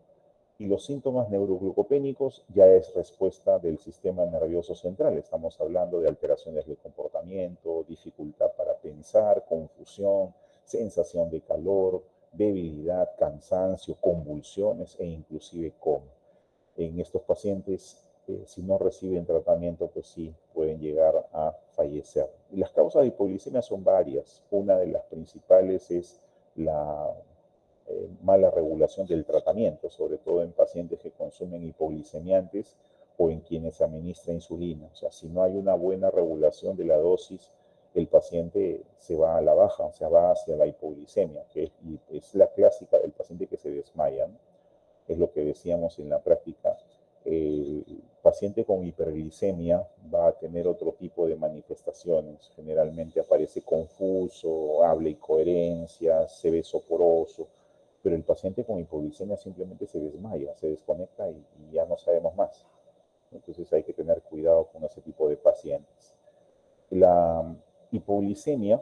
Y los síntomas neuroglucopénicos ya es respuesta del sistema nervioso central. Estamos hablando de alteraciones del comportamiento, dificultad para pensar, confusión, sensación de calor, debilidad, cansancio, convulsiones e inclusive coma. En estos pacientes, si no reciben tratamiento, pues sí pueden llegar a fallecer. Y las causas de hipoglicemia son varias. Una de las principales es la mala regulación del tratamiento, sobre todo en pacientes que consumen hipoglicemiantes o en quienes administra insulina. O sea, si no hay una buena regulación de la dosis, el paciente se va a la baja, o sea, va hacia la hipoglicemia, que es la clásica del paciente que se desmaya, ¿no? Es lo que decíamos en la práctica. El paciente con hiperglicemia va a tener otro tipo de manifestaciones. Generalmente aparece confuso, habla incoherencias, se ve soporoso, pero el paciente con hipoglicemia simplemente se desmaya, se desconecta y ya no sabemos más. Entonces hay que tener cuidado con ese tipo de pacientes. La hipoglicemia,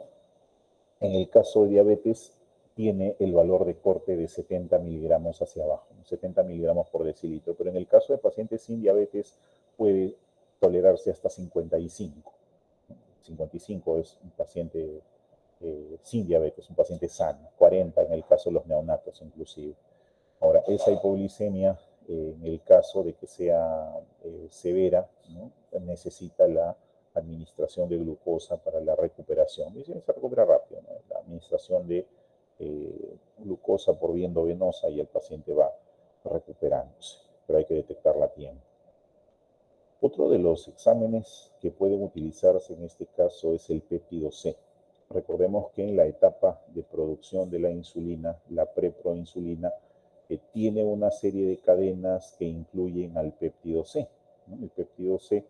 en el caso de diabetes, tiene el valor de corte de 70 miligramos hacia abajo, 70 miligramos por decilitro, pero en el caso de pacientes sin diabetes puede tolerarse hasta 55. 55 es un paciente sin diabetes, un paciente sano, 40 en el caso de los neonatos inclusive. Ahora, esa hipoglicemia, en el caso de que sea severa, ¿no? Necesita la administración de glucosa para la recuperación. Y se recupera rápido, ¿no? La administración de glucosa por vía endovenosa y el paciente va recuperándose, pero hay que detectarla a tiempo. Otro de los exámenes que pueden utilizarse en este caso es el péptido C. Recordemos que en la etapa de producción de la insulina, la preproinsulina, tiene una serie de cadenas que incluyen al péptido C, ¿no? El péptido C,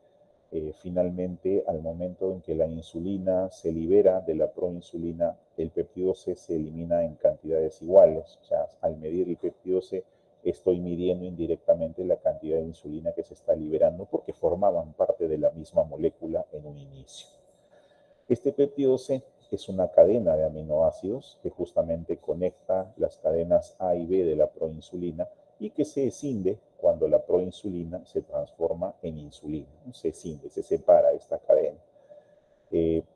finalmente, al momento en que la insulina se libera de la proinsulina, el péptido C se elimina en cantidades iguales. O sea, al medir el péptido C, estoy midiendo indirectamente la cantidad de insulina que se está liberando porque formaban parte de la misma molécula en un inicio. Este péptido C es una cadena de aminoácidos que justamente conecta las cadenas A y B de la proinsulina y que se escinde cuando la proinsulina se transforma en insulina. Se escinde, se separa esta cadena.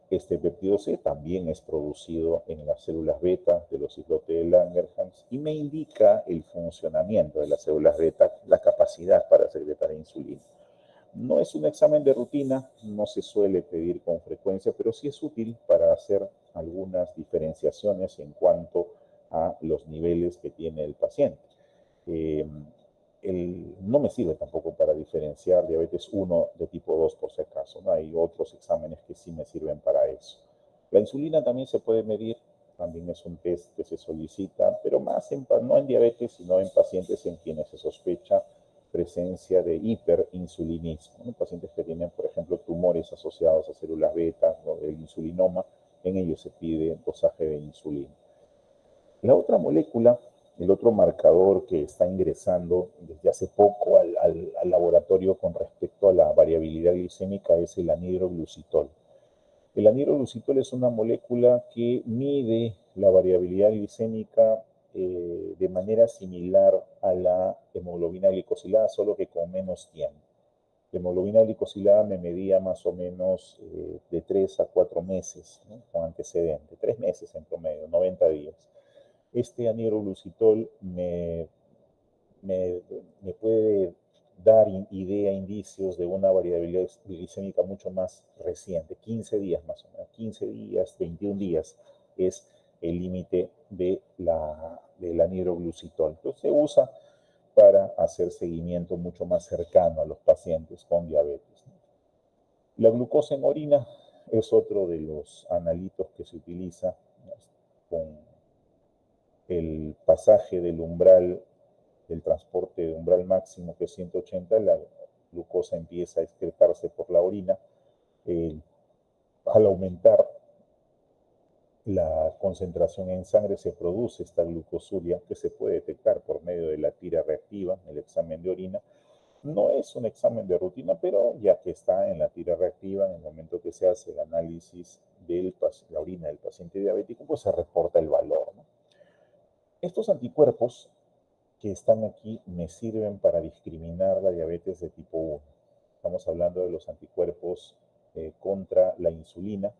Este péptido C también es producido en las células beta de los islotes de Langerhans y me indica el funcionamiento de las células beta, la capacidad para secretar insulina. No es un examen de rutina, no se suele pedir con frecuencia, pero sí es útil para hacer algunas diferenciaciones en cuanto a los niveles que tiene el paciente. No me sirve tampoco para diferenciar diabetes 1 de tipo 2 por si acaso, ¿no? Hay otros exámenes que sí me sirven para eso. La insulina también se puede medir, también es un test que se solicita, pero más no en diabetes, sino en pacientes en quienes se sospecha presencia de hiperinsulinismo, ¿no? Pacientes que tienen, por ejemplo, tumores asociados a células beta, ¿no? El insulinoma, en ellos se pide dosaje de insulina. La otra molécula, el otro marcador que está ingresando desde hace poco al laboratorio con respecto a la variabilidad glicémica es el anhidroglucitol. El anhidroglucitol es una molécula que mide la variabilidad glicémica de manera similar a la hemoglobina glicosilada, solo que con menos tiempo. La hemoglobina glicosilada me medía más o menos de 3 a 4 meses, ¿no? Con antecedente, 3 meses en promedio, 90 días. Este anhidroglucitol me puede dar indicios de una variabilidad glicémica mucho más reciente, 15 días más o menos, 15 días, 21 días es el límite del anhidroglucitol. Entonces se usa para hacer seguimiento mucho más cercano a los pacientes con diabetes. La glucosa en orina es otro de los analitos que se utiliza, ¿no? Con el pasaje del umbral, del transporte de umbral máximo que es 180, la glucosa empieza a excretarse por la orina. Al aumentar la concentración en sangre se produce esta glucosuria que se puede detectar por medio de la tira reactiva, el examen de orina. No es un examen de rutina, pero ya que está en la tira reactiva, en el momento que se hace el análisis de la orina del paciente diabético, pues se reporta el valor, ¿no? Estos anticuerpos que están aquí me sirven para discriminar la diabetes de tipo 1. Estamos hablando de los anticuerpos contra la insulina,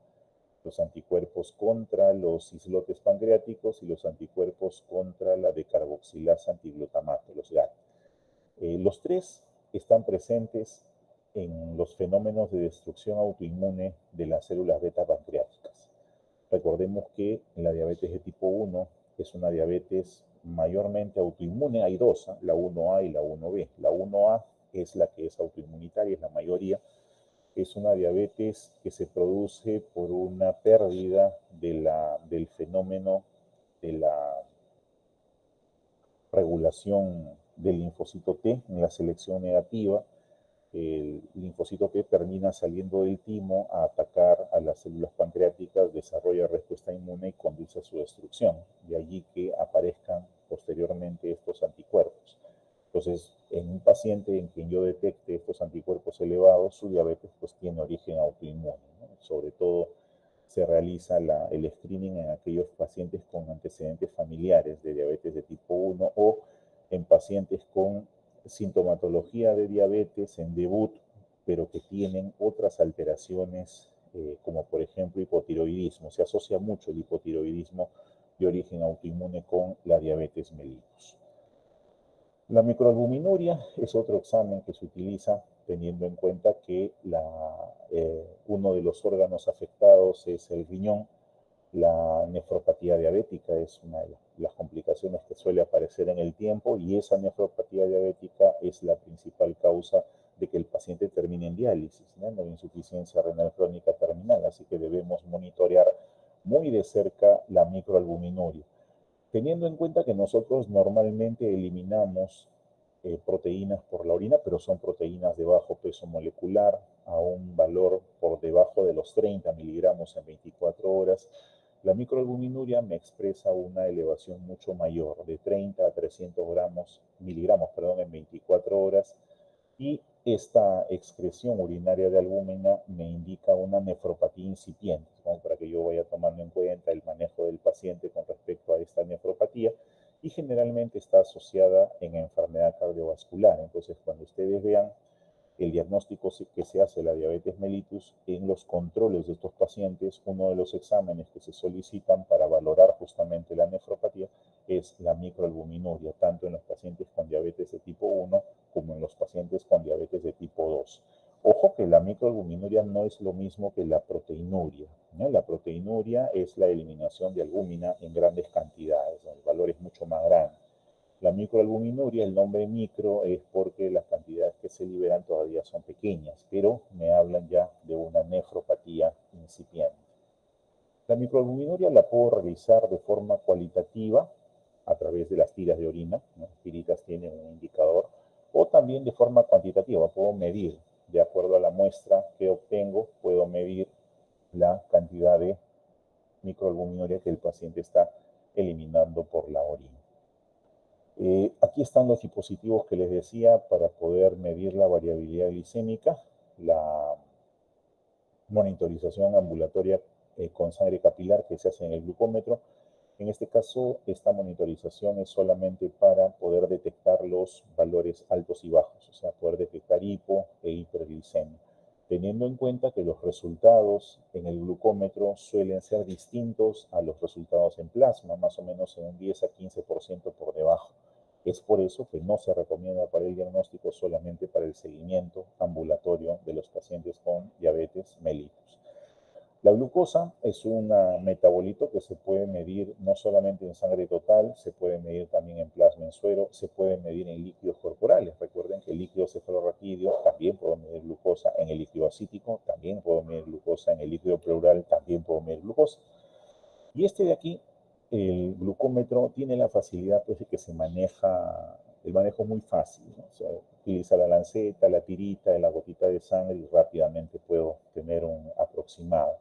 los anticuerpos contra los islotes pancreáticos y los anticuerpos contra la decarboxilasa antiglutamato, los GAT. Los tres están presentes en los fenómenos de destrucción autoinmune de las células beta pancreáticas. Recordemos que la diabetes de tipo 1 es una diabetes mayormente autoinmune. Hay dos, ¿eh? La 1A y la 1B. La 1A es la que es autoinmunitaria, es la mayoría. Es una diabetes que se produce por una pérdida del fenómeno de la regulación del linfocito T en la selección negativa. El linfocito T termina saliendo del timo a atacar a las células pancreáticas, desarrolla respuesta inmune y conduce a su destrucción. De allí que aparezcan posteriormente estos anticuerpos. Entonces, en un paciente en quien yo detecte estos anticuerpos elevados, su diabetes pues tiene origen autoinmune, ¿no? Sobre todo se realiza el screening en aquellos pacientes con antecedentes familiares de diabetes de tipo 1 o en pacientes con sintomatología de diabetes en debut, pero que tienen otras alteraciones, como por ejemplo hipotiroidismo. Se asocia mucho el hipotiroidismo de origen autoinmune con la diabetes mellitus. La microalbuminuria es otro examen que se utiliza teniendo en cuenta que uno de los órganos afectados es el riñón. La nefropatía diabética es una de las complicaciones que suele aparecer en el tiempo y esa nefropatía diabética es la principal causa de que el paciente termine en diálisis, ¿no? De insuficiencia renal crónica terminal, así que debemos monitorear muy de cerca la microalbuminuria. Teniendo en cuenta que nosotros normalmente eliminamos proteínas por la orina, pero son proteínas de bajo peso molecular, a un valor por debajo de los 30 miligramos en 24 horas. La microalbuminuria me expresa una elevación mucho mayor, de 30 a 300 miligramos en 24 horas, y esta excreción urinaria de albúmina me indica una nefropatía incipiente, como para que yo vaya tomando en cuenta el manejo del paciente con respecto a esta nefropatía, y generalmente está asociada en enfermedad cardiovascular. Entonces, cuando ustedes vean el diagnóstico que se hace de la diabetes mellitus, en los controles de estos pacientes, uno de los exámenes que se solicitan para valorar justamente la nefropatía es la microalbuminuria, tanto en los pacientes con diabetes de tipo 1 como en los pacientes con diabetes de tipo 2. Ojo que la microalbuminuria no es lo mismo que la proteinuria, ¿no? La proteinuria es la eliminación de albúmina en grandes cantidades, el valor es mucho más grande. La microalbuminuria, el nombre micro es porque las cantidades que se liberan todavía son pequeñas, pero me hablan ya de una nefropatía incipiente. La microalbuminuria la puedo realizar de forma cualitativa a través de las tiras de orina, ¿no? Las tiritas tienen un indicador, o también de forma cuantitativa, puedo medir, de acuerdo a la muestra que obtengo, puedo medir la cantidad de microalbuminuria que el paciente está eliminando por la orina. Aquí están los dispositivos que les decía para poder medir la variabilidad glicémica, la monitorización ambulatoria con sangre capilar que se hace en el glucómetro. En este caso, esta monitorización es solamente para poder detectar los valores altos y bajos, o sea, poder detectar hipo e hiperglicemia, teniendo en cuenta que los resultados en el glucómetro suelen ser distintos a los resultados en plasma, más o menos en un 10 a 15% por debajo. Es por eso que no se recomienda para el diagnóstico, solamente para el seguimiento ambulatorio de los pacientes con diabetes mellitus. La glucosa es un metabolito que se puede medir no solamente en sangre total, se puede medir también en plasma, en suero, se puede medir en líquidos corporales. Recuerden que el líquido cefalorraquídeo también puedo medir glucosa, en el líquido acítico también puedo medir glucosa, en el líquido pleural también puedo medir glucosa. Y este de aquí, el glucómetro, tiene la facilidad pues, de que se maneja, el manejo es muy fácil, ¿no? O sea, utiliza la lanceta, la tirita, la gotita de sangre y rápidamente puedo tener un aproximado.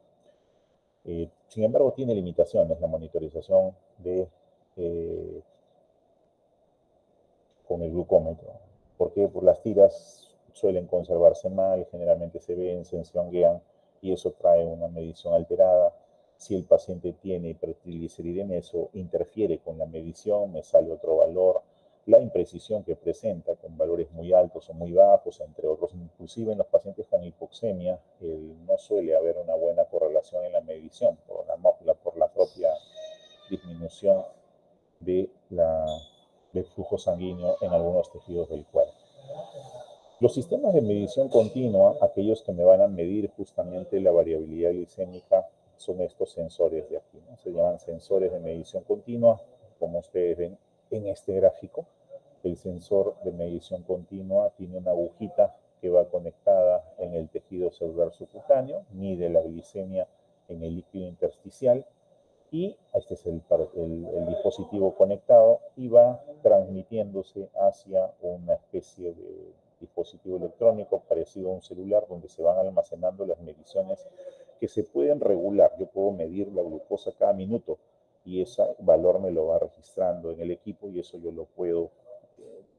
Sin embargo, tiene limitaciones la monitorización con el glucómetro. ¿Por qué? Por las tiras suelen conservarse mal, generalmente se ven, se encionguean y eso trae una medición alterada. Si el paciente tiene hipertrigliceridemia, eso interfiere con la medición, me sale otro valor. La imprecisión que presenta con valores muy altos o muy bajos, entre otros, inclusive en los pacientes con hipoxemia, no suele haber una buena correlación en la medición por la propia disminución del flujo sanguíneo en algunos tejidos del cuerpo. Los sistemas de medición continua, aquellos que me van a medir justamente la variabilidad glicémica, son estos sensores de aquí, ¿no? Se llaman sensores de medición continua, como ustedes ven en este gráfico. El sensor de medición continua tiene una agujita que va conectada en el tejido celular subcutáneo, mide la glicemia en el líquido intersticial y este es el dispositivo conectado y va transmitiéndose hacia una especie de dispositivo electrónico parecido a un celular donde se van almacenando las mediciones que se pueden regular. Yo puedo medir la glucosa cada minuto y ese valor me lo va registrando en el equipo y eso yo lo puedo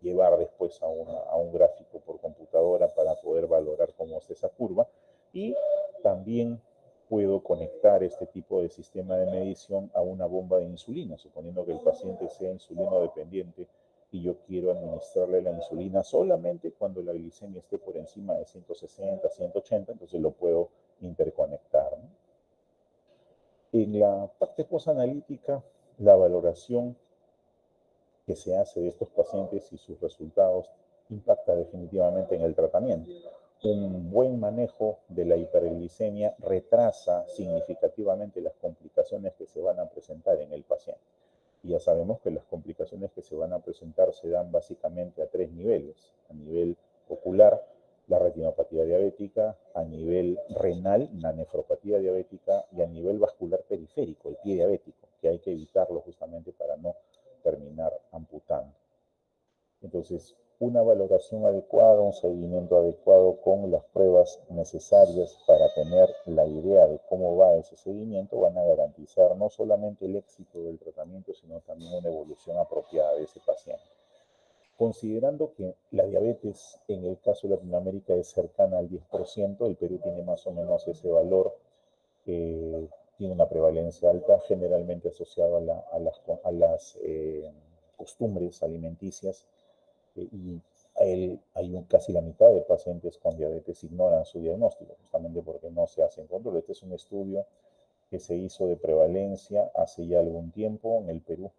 llevar después a un gráfico por computadora para poder valorar cómo está esa curva. Y también puedo conectar este tipo de sistema de medición a una bomba de insulina, suponiendo que el paciente sea insulino dependiente y yo quiero administrarle la insulina solamente cuando la glicemia esté por encima de 160, 180, entonces lo puedo interconectar, ¿no? En la parte posanalítica, la valoración que se hace de estos pacientes y sus resultados impacta definitivamente en el tratamiento. Un buen manejo de la hiperglicemia retrasa significativamente las complicaciones que se van a presentar en el paciente. Y ya sabemos que las complicaciones que se van a presentar se dan básicamente a 3 niveles. A nivel ocular, la retinopatía diabética, a nivel renal, la nefropatía diabética y a nivel vascular periférico, el pie diabético, que hay que evitarlo justamente para no terminar amputando. Entonces, una valoración adecuada, un seguimiento adecuado con las pruebas necesarias para tener la idea de cómo va ese seguimiento, van a garantizar no solamente el éxito del tratamiento, sino también una evolución apropiada de ese paciente. Considerando que la diabetes en el caso de Latinoamérica es cercana al 10%, el Perú tiene más o menos ese valor, tiene una prevalencia alta, generalmente asociada a las costumbres alimenticias, y casi la mitad de pacientes con diabetes ignoran su diagnóstico, justamente porque no se hacen control. Este es un estudio que se hizo de prevalencia hace ya algún tiempo en el Perú.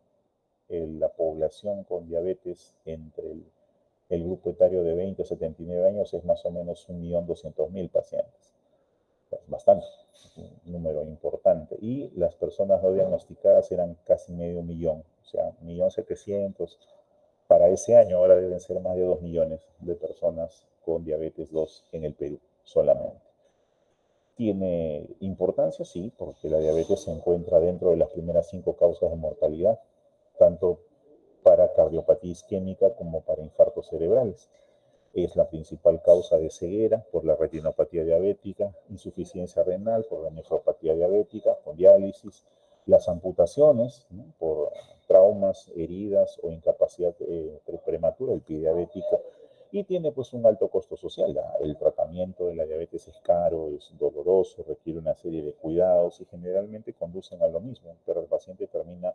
La población con diabetes entre el grupo etario de 20 a 79 años es más o menos 1.200.000 pacientes. Es bastante, es un número importante. Y las personas no diagnosticadas eran casi medio millón, o sea, 1.700.000. Para ese año ahora deben ser más de 2 millones de personas con diabetes 2 en el Perú solamente. ¿Tiene importancia? Sí, porque la diabetes se encuentra dentro de las primeras 5 causas de mortalidad, tanto para cardiopatía isquémica como para infartos cerebrales. Es la principal causa de ceguera por la retinopatía diabética, insuficiencia renal por la nefropatía diabética, con diálisis, las amputaciones, ¿no?, por traumas, heridas o incapacidad prematura, el pie diabético, y tiene pues un alto costo social. El tratamiento de la diabetes es caro, es doloroso, requiere una serie de cuidados y generalmente conducen a lo mismo, pero el paciente termina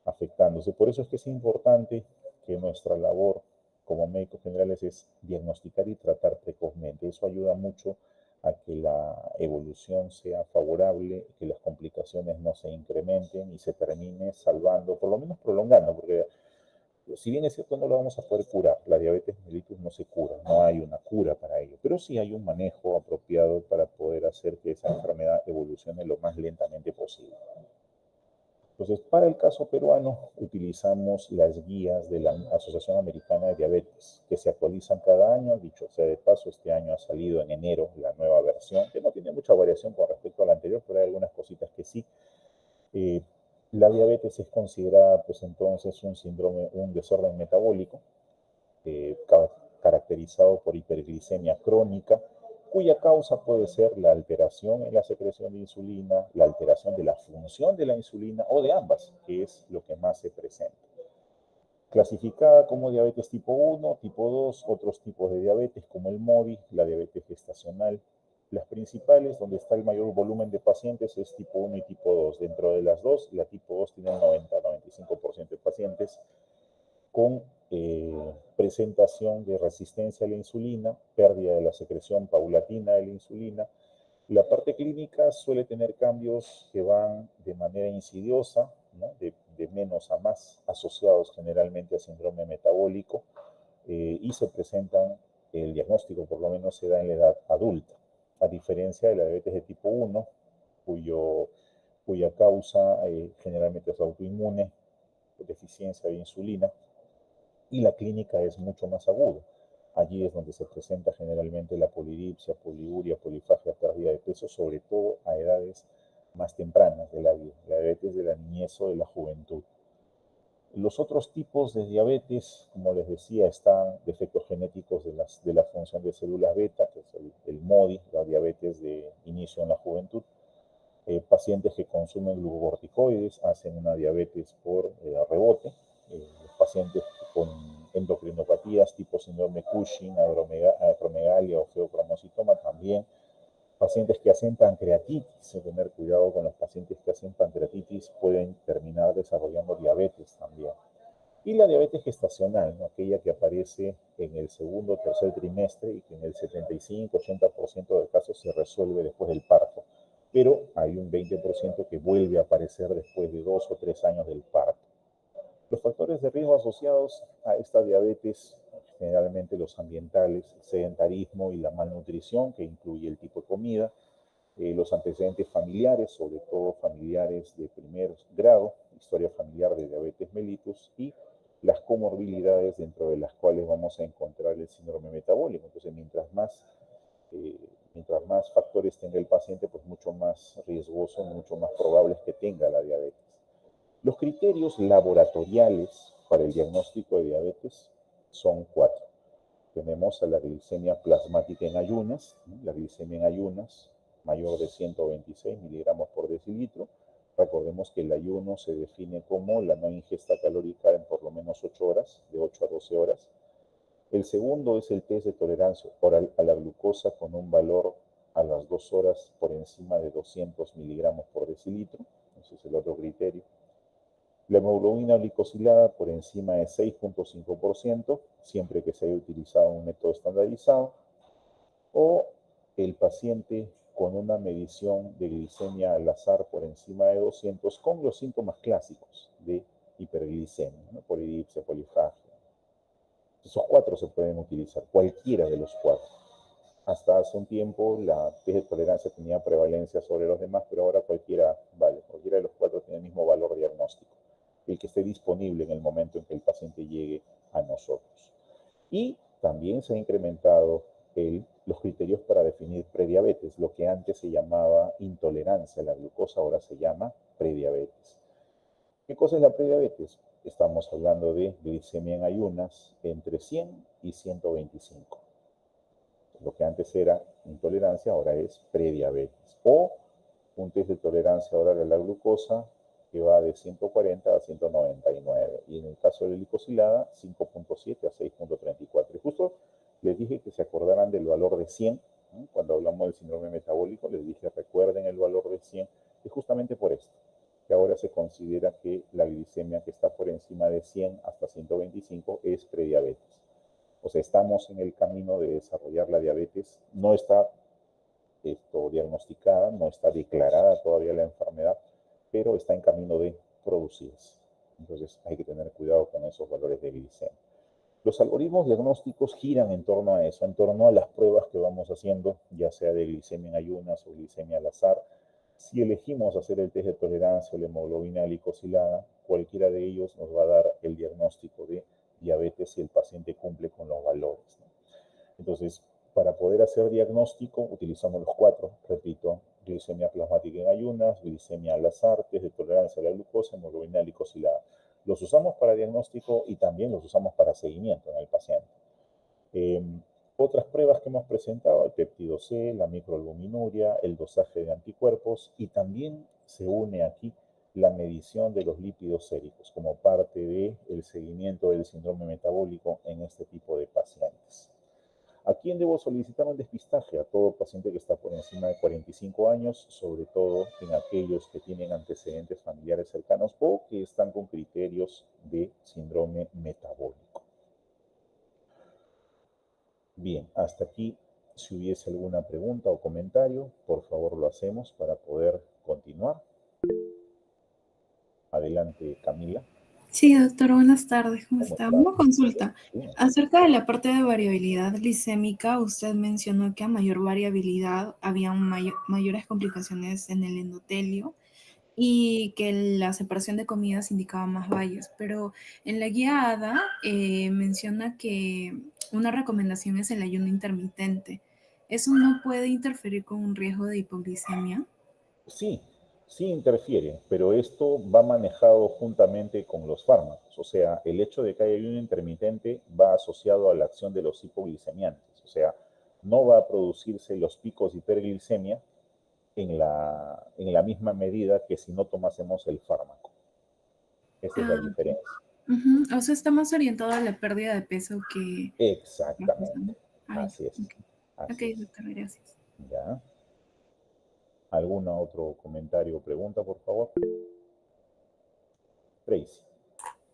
afectándose. Por eso es que es importante que nuestra labor como médicos generales es diagnosticar y tratar precozmente. Eso ayuda mucho a que la evolución sea favorable, que las complicaciones no se incrementen y se termine salvando, por lo menos prolongando, porque si bien es cierto no lo vamos a poder curar, la diabetes mellitus no se cura, no hay una cura para ello, pero sí hay un manejo apropiado para poder hacer que esa enfermedad evolucione lo más lentamente posible. Entonces, para el caso peruano, utilizamos las guías de la Asociación Americana de Diabetes, que se actualizan cada año. Dicho sea de paso, este año ha salido en enero la nueva versión, que no tiene mucha variación con respecto a la anterior, pero hay algunas cositas que sí. La diabetes es considerada, pues entonces, un síndrome, un desorden metabólico, caracterizado por hiperglicemia crónica, cuya causa puede ser la alteración en la secreción de insulina, la alteración de la función de la insulina o de ambas, que es lo que más se presenta. Clasificada como diabetes tipo 1, tipo 2, otros tipos de diabetes como el MODI, la diabetes gestacional. Las principales, donde está el mayor volumen de pacientes, es tipo 1 y tipo 2. Dentro de las dos, la tipo 2 tiene un 90-95% de pacientes con presentación de resistencia a la insulina, pérdida de la secreción paulatina de la insulina. La parte clínica suele tener cambios que van de manera insidiosa, ¿no?, de menos a más, asociados generalmente a síndrome metabólico, y se presentan, el diagnóstico por lo menos se da en la edad adulta, a diferencia de la diabetes de tipo 1, cuya causa generalmente es autoinmune, deficiencia de insulina, y la clínica es mucho más aguda. Allí es donde se presenta generalmente la polidipsia, poliuria, polifagia, pérdida de peso, sobre todo a edades más tempranas de la vida, la diabetes de la niñez o de la juventud. Los otros tipos de diabetes, como les decía, están defectos genéticos de la función de células beta, que es el MODI, la diabetes de inicio en la juventud. Pacientes que consumen glucocorticoides hacen una diabetes por rebote. Los pacientes con endocrinopatías tipo síndrome Cushing, acromegalia o feocromocitoma también. Pacientes que hacen pancreatitis, hay que tener cuidado con los pacientes que hacen pancreatitis, pueden terminar desarrollando diabetes también. Y la diabetes gestacional, ¿no?, aquella que aparece en el segundo o tercer trimestre y que en el 75-80% de casos se resuelve después del parto, pero hay un 20% que vuelve a aparecer después de 2 o 3 años del parto. Los factores de riesgo asociados a esta diabetes, generalmente los ambientales, el sedentarismo y la malnutrición, que incluye el tipo de comida, los antecedentes familiares, sobre todo familiares de primer grado, historia familiar de diabetes mellitus, y las comorbilidades dentro de las cuales vamos a encontrar el síndrome metabólico. Entonces, mientras más factores tenga el paciente, pues mucho más riesgoso, mucho más probable es que tenga la diabetes. Los criterios laboratoriales para el diagnóstico de diabetes son 4. Tenemos a la glicemia plasmática en ayunas, ¿no? La glicemia en ayunas mayor de 126 miligramos por decilitro. Recordemos que el ayuno se define como la no ingesta calórica en por lo menos 8 horas, de 8 a 12 horas. El segundo es el test de tolerancia oral a la glucosa con un valor a las 2 horas por encima de 200 miligramos por decilitro. Ese es el otro criterio. La hemoglobina glicosilada por encima de 6.5%, siempre que se haya utilizado un método estandarizado. O el paciente con una medición de glicemia al azar por encima de 200 con los síntomas clásicos de hiperglicemia, ¿no? Polidipsia, polifagia. Esos 4 se pueden utilizar, cualquiera de los 4. Hasta hace un tiempo la test de tolerancia tenía prevalencia sobre los demás, pero ahora cualquiera vale. Cualquiera de los 4 tiene el mismo valor diagnóstico, el que esté disponible en el momento en que el paciente llegue a nosotros. Y también se ha incrementado los criterios para definir prediabetes. Lo que antes se llamaba intolerancia a la glucosa, ahora se llama prediabetes. ¿Qué cosa es la prediabetes? Estamos hablando de glicemia en ayunas entre 100 y 125. Lo que antes era intolerancia, ahora es prediabetes. O un test de tolerancia oral a la glucosa que va de 140 a 199. Y en el caso de la glicosilada, 5.7 a 6.34. Y justo les dije que se acordaran del valor de 100, ¿no? Cuando hablamos del síndrome metabólico, les dije recuerden el valor de 100, y justamente por esto, que ahora se considera que la glicemia que está por encima de 100 hasta 125 es prediabetes. O sea, estamos en el camino de desarrollar la diabetes. No está diagnosticada, no está declarada todavía la enfermedad, pero está en camino de producirse. Entonces hay que tener cuidado con esos valores de glicemia. Los algoritmos diagnósticos giran en torno a eso, en torno a las pruebas que vamos haciendo, ya sea de glicemia en ayunas o glicemia al azar. Si elegimos hacer el test de tolerancia o la hemoglobina glicosilada, cualquiera de ellos nos va a dar el diagnóstico de diabetes si el paciente cumple con los valores, ¿no? Entonces, para poder hacer diagnóstico, utilizamos los 4, repito, glicemia plasmática en ayunas, glicemia al azar, test de tolerancia a la glucosa, hemoglobina glicosilada. Los usamos para diagnóstico y también los usamos para seguimiento en el paciente. Otras pruebas que hemos presentado, el péptido C, la microalbuminuria, el dosaje de anticuerpos, y también se une aquí la medición de los lípidos séricos como parte del seguimiento del síndrome metabólico en este tipo de pacientes. ¿A quién debo solicitar un despistaje? A todo paciente que está por encima de 45 años, sobre todo en aquellos que tienen antecedentes familiares cercanos o que están con criterios de síndrome metabólico. Bien, hasta aquí, si hubiese alguna pregunta o comentario, por favor lo hacemos para poder continuar. Adelante, Camila. Sí, doctor, buenas tardes. ¿Cómo ¿Cómo está? está? Una consulta. Sí. Acerca de la parte de variabilidad glicémica, usted mencionó que a mayor variabilidad había mayores complicaciones en el endotelio y que la separación de comidas indicaba más valles, pero en la guía ADA menciona que una recomendación es el ayuno intermitente. ¿Eso no puede interferir con un riesgo de hipoglicemia? Sí, sí interfiere, pero esto va manejado juntamente con los fármacos. O sea, el hecho de que haya ayuno intermitente va asociado a la acción de los hipoglicemiantes. O sea, no va a producirse los picos de hiperglicemia en la misma medida que si no tomásemos el fármaco. Esa es la Ah, diferencia. o sea, está más orientado a la pérdida de peso que... Exactamente. Ah, ya. Así es. Ok, Así ok, es. doctor, gracias. ¿Ya? ¿Algún otro comentario o pregunta, por favor? Tracy.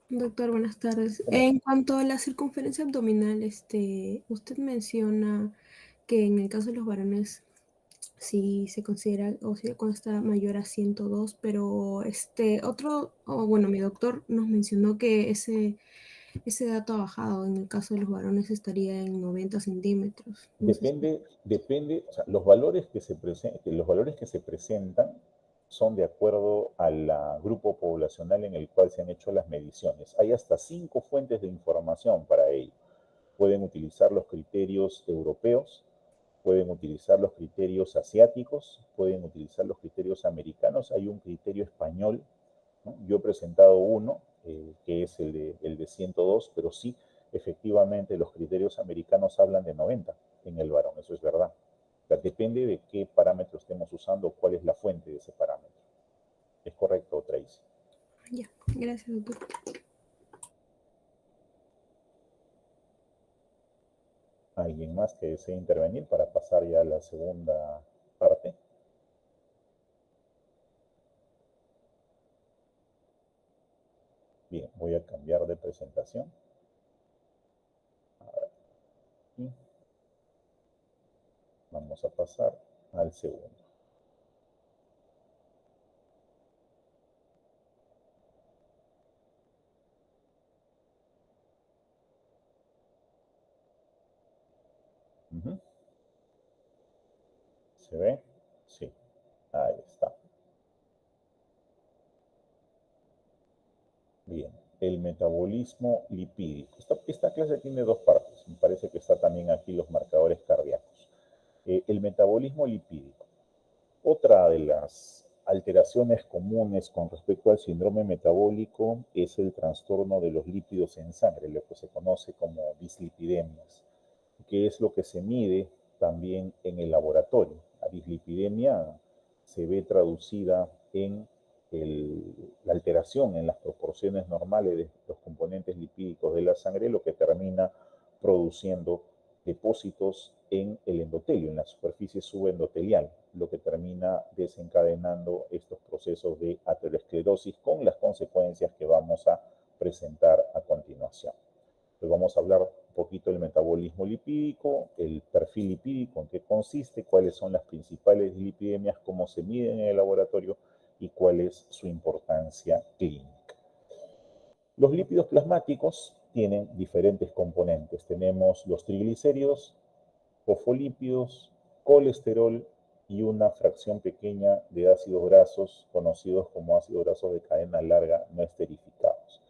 Doctor, buenas tardes. ¿Cómo está? En cuanto a la circunferencia abdominal, usted menciona que en el caso de los varones sí se considera, o sea, cuando está mayor a 102, pero bueno, mi doctor nos mencionó que ese dato ha bajado. En el caso de los varones estaría en 90 centímetros. No sé si... Depende, o sea, los valores que se presentan son de acuerdo al grupo poblacional en el cual se han hecho las mediciones. Hay hasta 5 fuentes de información para ello. Pueden utilizar los criterios europeos, pueden utilizar los criterios asiáticos, pueden utilizar los criterios americanos. Hay un criterio español, ¿no? Yo he presentado uno, que es el de 102, pero sí efectivamente los criterios americanos hablan de 90 en el varón, eso es verdad. O sea, depende de qué parámetro estemos usando, cuál es la fuente de ese parámetro. ¿Es correcto, Tracy? Ya, gracias, doctor. ¿Alguien más que desee intervenir para pasar ya a la segunda parte? Bien, voy a cambiar de presentación. Y vamos a pasar al segundo. ¿Se ve? Sí, ahí está. Bien, el metabolismo lipídico. Esta clase tiene dos partes. Me parece que está también aquí los marcadores cardíacos. El metabolismo lipídico. Otra de las alteraciones comunes con respecto al síndrome metabólico es el trastorno de los lípidos en sangre, lo que se conoce como dislipidemias, que es lo que se mide también en el laboratorio. La dislipidemia se ve traducida en la alteración en las proporciones normales de los componentes lipídicos de la sangre, lo que termina produciendo depósitos en el endotelio, en la superficie subendotelial, lo que termina desencadenando estos procesos de aterosclerosis con las consecuencias que vamos a presentar a continuación. Entonces vamos a hablar un poquito del metabolismo lipídico, el perfil lipídico, en qué consiste, cuáles son las principales lipidemias, cómo se miden en el laboratorio y cuál es su importancia clínica. Los lípidos plasmáticos tienen diferentes componentes. Tenemos los triglicéridos, fosfolípidos, colesterol y una fracción pequeña de ácidos grasos conocidos como ácidos grasos de cadena larga no esterificados.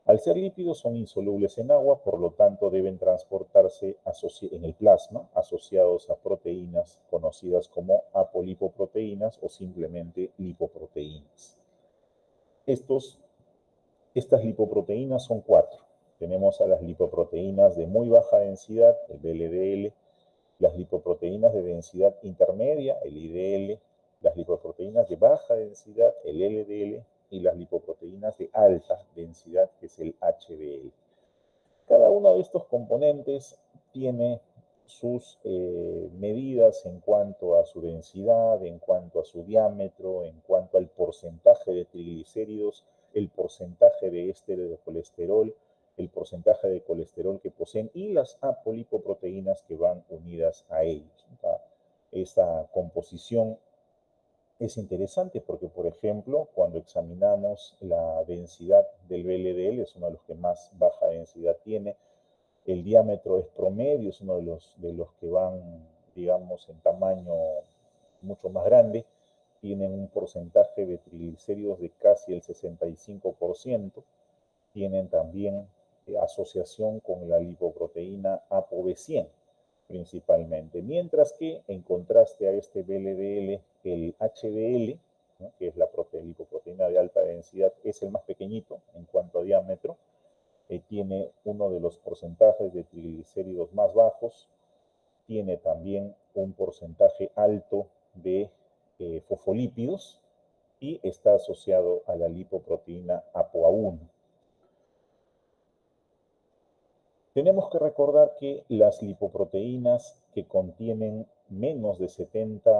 Al ser lípidos son insolubles en agua, por lo tanto deben transportarse en el plasma asociados a proteínas conocidas como apolipoproteínas o simplemente lipoproteínas. Estas lipoproteínas son 4. Tenemos a las lipoproteínas de muy baja densidad, el VLDL, las lipoproteínas de densidad intermedia, el LDL, las lipoproteínas de baja densidad, el LDL, y las lipoproteínas de alta densidad, que es el HDL. Cada uno de estos componentes tiene sus medidas en cuanto a su densidad, en cuanto a su diámetro, en cuanto al porcentaje de triglicéridos, el porcentaje de ésteres de colesterol, el porcentaje de colesterol que poseen y las apolipoproteínas que van unidas a ellos. Esta composición es interesante porque, por ejemplo, cuando examinamos la densidad del VLDL, es uno de los que más baja densidad tiene, el diámetro es promedio, es uno de los que van, digamos, en tamaño mucho más grande, tienen un porcentaje de triglicéridos de casi el 65%, tienen también asociación con la lipoproteína ApoB100 principalmente, mientras que en contraste a este VLDL, el HDL, ¿no?, que es la lipoproteína de alta densidad, es el más pequeñito en cuanto a diámetro, tiene uno de los porcentajes de triglicéridos más bajos, tiene también un porcentaje alto de fosfolípidos y está asociado a la lipoproteína ApoA1. Tenemos que recordar que las lipoproteínas que contienen menos de 70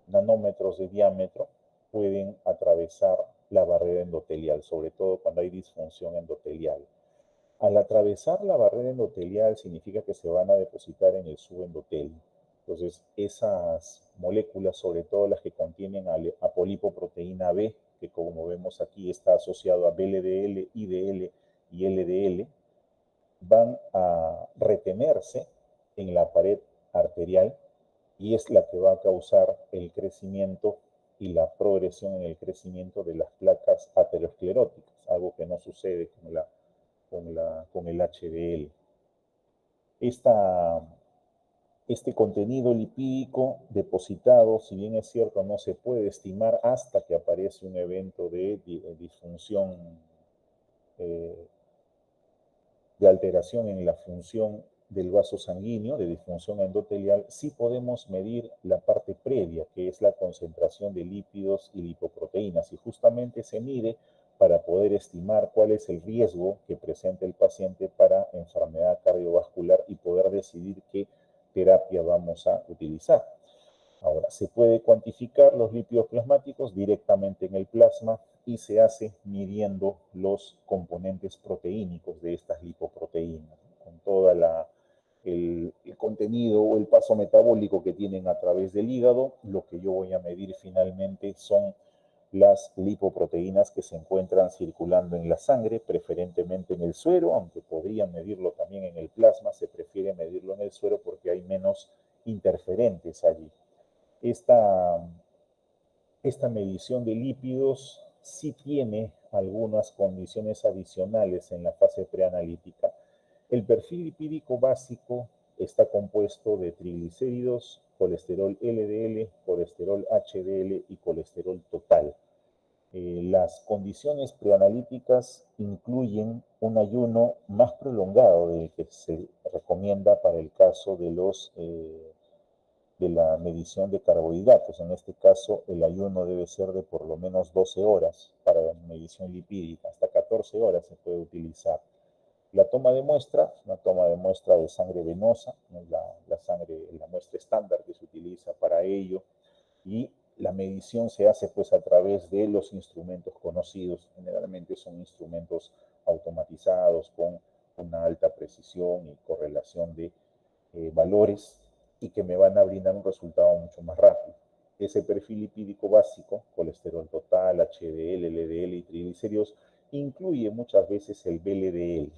nanómetros de diámetro pueden atravesar la barrera endotelial, sobre todo cuando hay disfunción endotelial. Al atravesar la barrera endotelial significa que se van a depositar en el subendotelio. Entonces, esas moléculas, sobre todo las que contienen apolipoproteína B, que como vemos aquí está asociado a VLDL, IDL y LDL, van a retenerse en la pared arterial y es la que va a causar el crecimiento y la progresión en el crecimiento de las placas ateroscleróticas, algo que no sucede con el HDL. Este contenido lipídico depositado, si bien es cierto, no se puede estimar hasta que aparece un evento de disfunción de alteración en la función del vaso sanguíneo, de disfunción endotelial, sí podemos medir la parte previa, que es la concentración de lípidos y lipoproteínas, y justamente se mide para poder estimar cuál es el riesgo que presenta el paciente para enfermedad cardiovascular y poder decidir qué terapia vamos a utilizar. Ahora, se puede cuantificar los lípidos plasmáticos directamente en el plasma y se hace midiendo los componentes proteínicos de estas lipoproteínas, con toda el contenido o el paso metabólico que tienen a través del hígado. Lo que yo voy a medir finalmente son las lipoproteínas que se encuentran circulando en la sangre, preferentemente en el suero, aunque podrían medirlo también en el plasma. Se prefiere medirlo en el suero porque hay menos interferentes allí. Esta medición de lípidos sí tiene algunas condiciones adicionales en la fase preanalítica. El perfil lipídico básico está compuesto de triglicéridos, colesterol LDL, colesterol HDL y colesterol total. Las condiciones preanalíticas incluyen un ayuno más prolongado del que se recomienda para el caso de de la medición de carbohidratos. En este caso, el ayuno debe ser de por lo menos 12 horas para la medición lipídica, hasta 14 horas se puede utilizar. La toma de muestra, una toma de muestra de sangre venosa, la muestra estándar que se utiliza para ello, y la medición se hace pues a través de los instrumentos conocidos. Generalmente son instrumentos automatizados con una alta precisión y correlación de valores, y que me van a brindar un resultado mucho más rápido. Ese perfil lipídico básico, colesterol total, HDL, LDL y triglicéridos, incluye muchas veces el VLDL,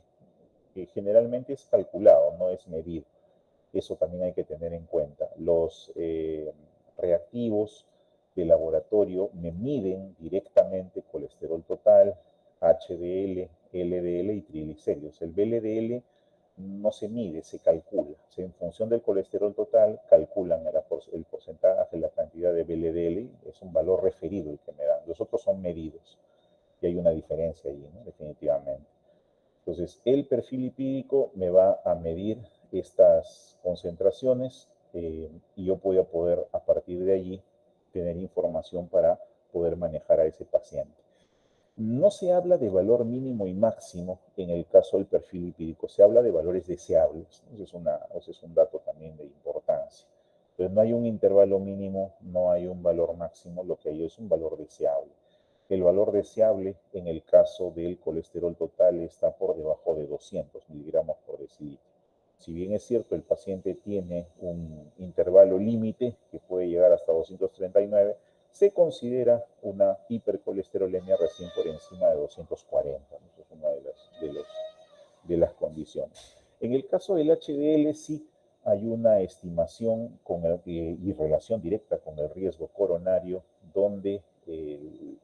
que generalmente es calculado, no es medido. Eso también hay que tener en cuenta. Los reactivos de laboratorio me miden directamente colesterol total, HDL, LDL y triglicéridos. El VLDL no se mide, se calcula. O sea, en función del colesterol total, calculan el porcentaje, la cantidad de VLDL, es un valor referido el que me dan. Los otros son medidos. Y hay una diferencia ahí, ¿no? Definitivamente. Entonces, el perfil lipídico me va a medir estas concentraciones y yo voy a poder, a partir de allí, tener información para poder manejar a ese paciente. No se habla de valor mínimo y máximo en el caso del perfil lipídico, se habla de valores deseables. Ese es un dato también de importancia. Entonces, no hay un intervalo mínimo, no hay un valor máximo, lo que hay es un valor deseable. El valor deseable en el caso del colesterol total está por debajo de 200 miligramos por decilitro. Si bien es cierto, el paciente tiene un intervalo límite que puede llegar hasta 239, se considera una hipercolesterolemia recién por encima de 240. Esa es una de las condiciones. En el caso del HDL sí hay una estimación y relación directa con el riesgo coronario, donde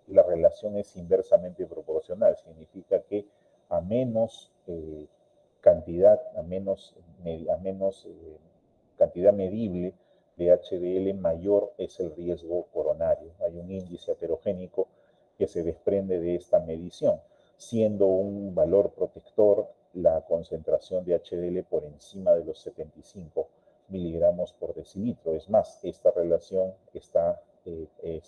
la relación es inversamente proporcional. Significa que a menos cantidad, cantidad medible de HDL, mayor es el riesgo coronario. Hay un índice heterogénico que se desprende de esta medición, siendo un valor protector la concentración de HDL por encima de los 75 miligramos por decilitro. Es más, esta relación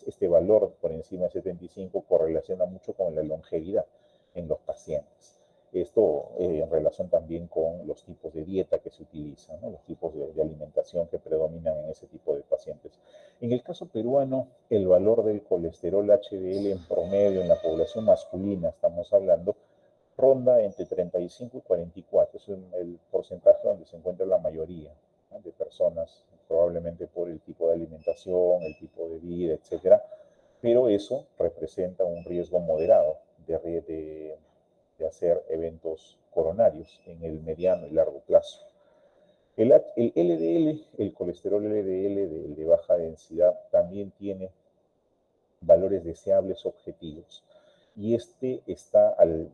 este valor por encima de 75 correlaciona mucho con la longevidad en los pacientes. Esto en relación también con los tipos de dieta que se utilizan, ¿no? Los tipos de alimentación que predominan en ese tipo de pacientes. En el caso peruano, el valor del colesterol HDL en promedio en la población masculina, estamos hablando, ronda entre 35 y 44. Es el porcentaje donde se encuentra la mayoría, ¿no?, de personas, probablemente por el tipo de alimentación, el tipo de vida, etcétera. Pero eso representa un riesgo moderado de hacer eventos coronarios en el mediano y largo plazo. El LDL, el colesterol LDL de baja densidad, también tiene valores deseables objetivos. Y este está, al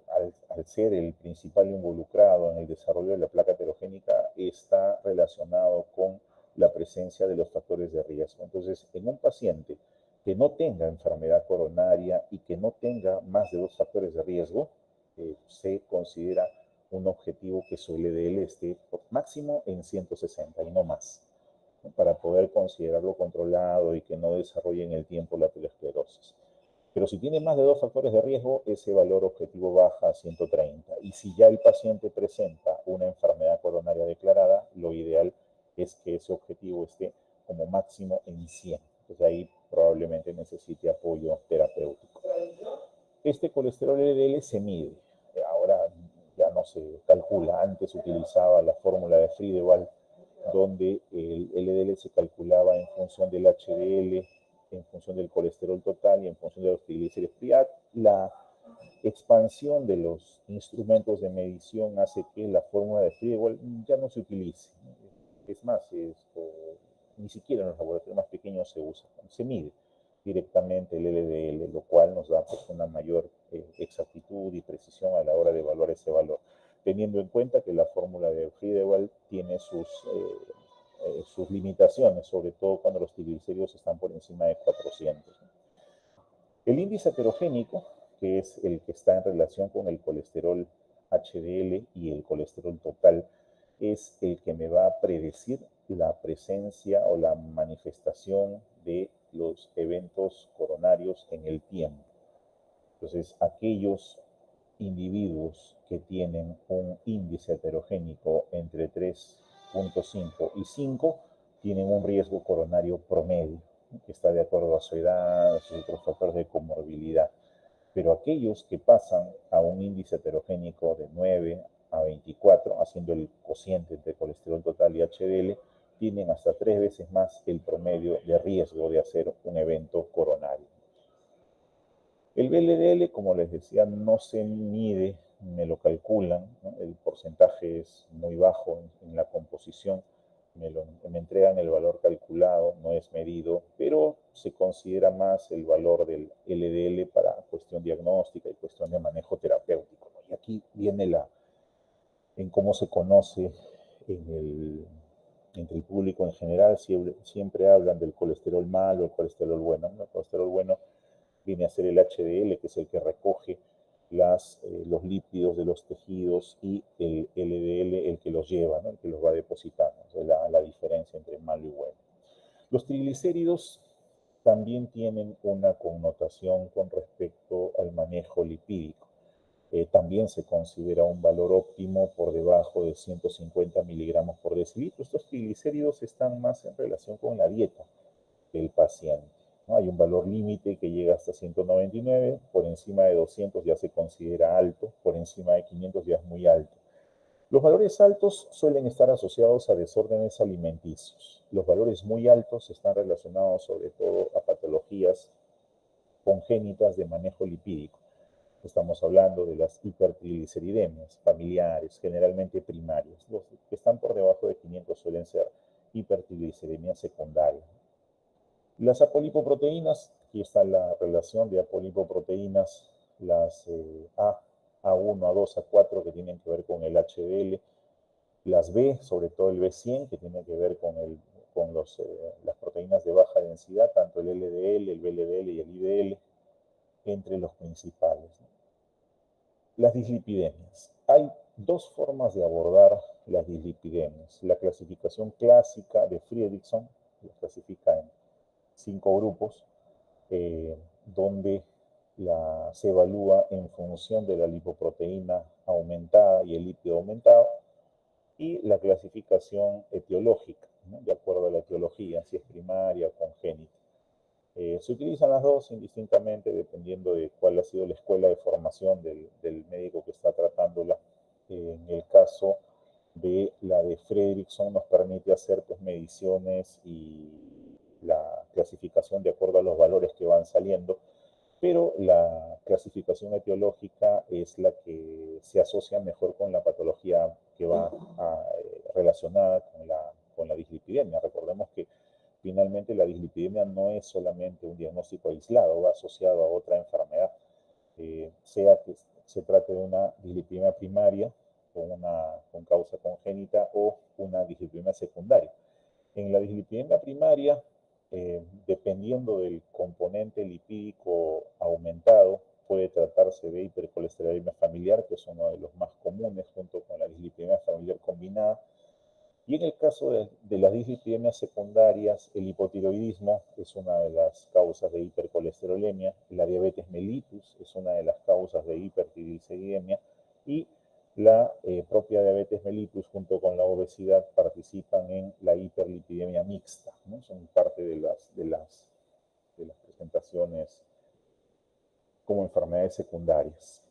ser el principal involucrado en el desarrollo de la placa aterogénica, está relacionado con la presencia de los factores de riesgo. Entonces, en un paciente que no tenga enfermedad coronaria y que no tenga más de 2 factores de riesgo, se considera un objetivo que su LDL esté por máximo en 160 y no más, ¿no? Para poder considerarlo controlado y que no desarrolle en el tiempo la aterosclerosis. Pero si tiene más de 2 factores de riesgo, ese valor objetivo baja a 130. Y si ya el paciente presenta una enfermedad coronaria declarada, lo ideal es que ese objetivo esté como máximo en 100. Entonces ahí probablemente necesite apoyo terapéutico. Este colesterol LDL se mide. Ahora ya no se calcula. Antes utilizaba la fórmula de Friedewald, donde el LDL se calculaba en función del HDL, en función del colesterol total y en función de los triglicéridos. La expansión de los instrumentos de medición hace que la fórmula de Friedewald ya no se utilice. Es más, ni siquiera en los laboratorios más pequeños se usa. Se mide directamente el LDL, lo cual nos da pues, una mayor exactitud y precisión a la hora de evaluar ese valor, teniendo en cuenta que la fórmula de Friedewald tiene sus limitaciones, sobre todo cuando los triglicéridos están por encima de 400. El índice heterogénico, que es el que está en relación con el colesterol HDL y el colesterol total, es el que me va a predecir la presencia o la manifestación de los eventos coronarios en el tiempo. Entonces, aquellos individuos que tienen un índice heterogénico entre 3.5 y 5 tienen un riesgo coronario promedio, que está de acuerdo a su edad, a sus otros factores de comorbilidad. Pero aquellos que pasan a un índice heterogénico de 9 a 24, haciendo el cociente entre colesterol total y HDL, tienen hasta 3 veces más el promedio de riesgo de hacer un evento coronario. El VLDL, como les decía, no se mide, me lo calculan, ¿no? El porcentaje es muy bajo en la composición, me entregan el valor calculado, no es medido, pero se considera más el valor del LDL para cuestión diagnóstica y cuestión de manejo terapéutico, ¿no? Y aquí viene en cómo se conoce entre el público en general, siempre hablan del colesterol malo, el colesterol bueno, ¿no? El colesterol bueno viene a ser el HDL, que es el que recoge los lípidos de los tejidos, y el LDL el que los lleva, ¿no? El que los va depositando. O sea, la diferencia entre malo y bueno. Los triglicéridos también tienen una connotación con respecto al manejo lipídico. También se considera un valor óptimo por debajo de 150 miligramos por decilitro. Estos triglicéridos están más en relación con la dieta del paciente, ¿no? Hay un valor límite que llega hasta 199, por encima de 200 ya se considera alto, por encima de 500 ya es muy alto. Los valores altos suelen estar asociados a desórdenes alimenticios. Los valores muy altos están relacionados sobre todo a patologías congénitas de manejo lipídico. Estamos hablando de las hipertrigliceridemias familiares, generalmente primarias. Los que están por debajo de 500 suelen ser hipertrigliceridemias secundarias. Las apolipoproteínas, aquí está la relación de apolipoproteínas, las A1, A2, A4, que tienen que ver con el HDL, las B, sobre todo el B100, que tiene que ver con las proteínas de baja densidad, tanto el LDL, el VLDL y el IDL, entre los principales, ¿no? Las dislipidemias. Hay dos formas de abordar las dislipidemias. La clasificación clásica de Friedrichson, la clasifica en 5 grupos, donde se evalúa en función de la lipoproteína aumentada y el lípido aumentado, y la clasificación etiológica, ¿no? De acuerdo a la etiología, si es primaria o congénita. Se utilizan las dos indistintamente dependiendo de cuál ha sido la escuela de formación del médico que está tratándola. En el caso de la de Friedrichson nos permite hacer pues, mediciones y la clasificación de acuerdo a los valores que van saliendo, pero la clasificación etiológica es la que se asocia mejor con la patología que va relacionada con la dislipidemia. Recordemos que finalmente la dislipidemia no es solamente un diagnóstico aislado, va asociado a otra enfermedad, sea que se trate de una dislipidemia primaria con causa congénita o una dislipidemia secundaria. En la dislipidemia primaria, dependiendo del componente lipídico aumentado, puede tratarse de hipercolesterolemia familiar, que es uno de los más comunes, junto con la dislipidemia familiar combinada. Y en el caso de las dislipidemias secundarias, el hipotiroidismo es una de las causas de hipercolesterolemia, la diabetes mellitus es una de las causas de hipertrigliceridemia, y la propia diabetes mellitus junto con la obesidad participan en la hiperlipidemia mixta, ¿no? Son parte de las presentaciones como enfermedades secundarias.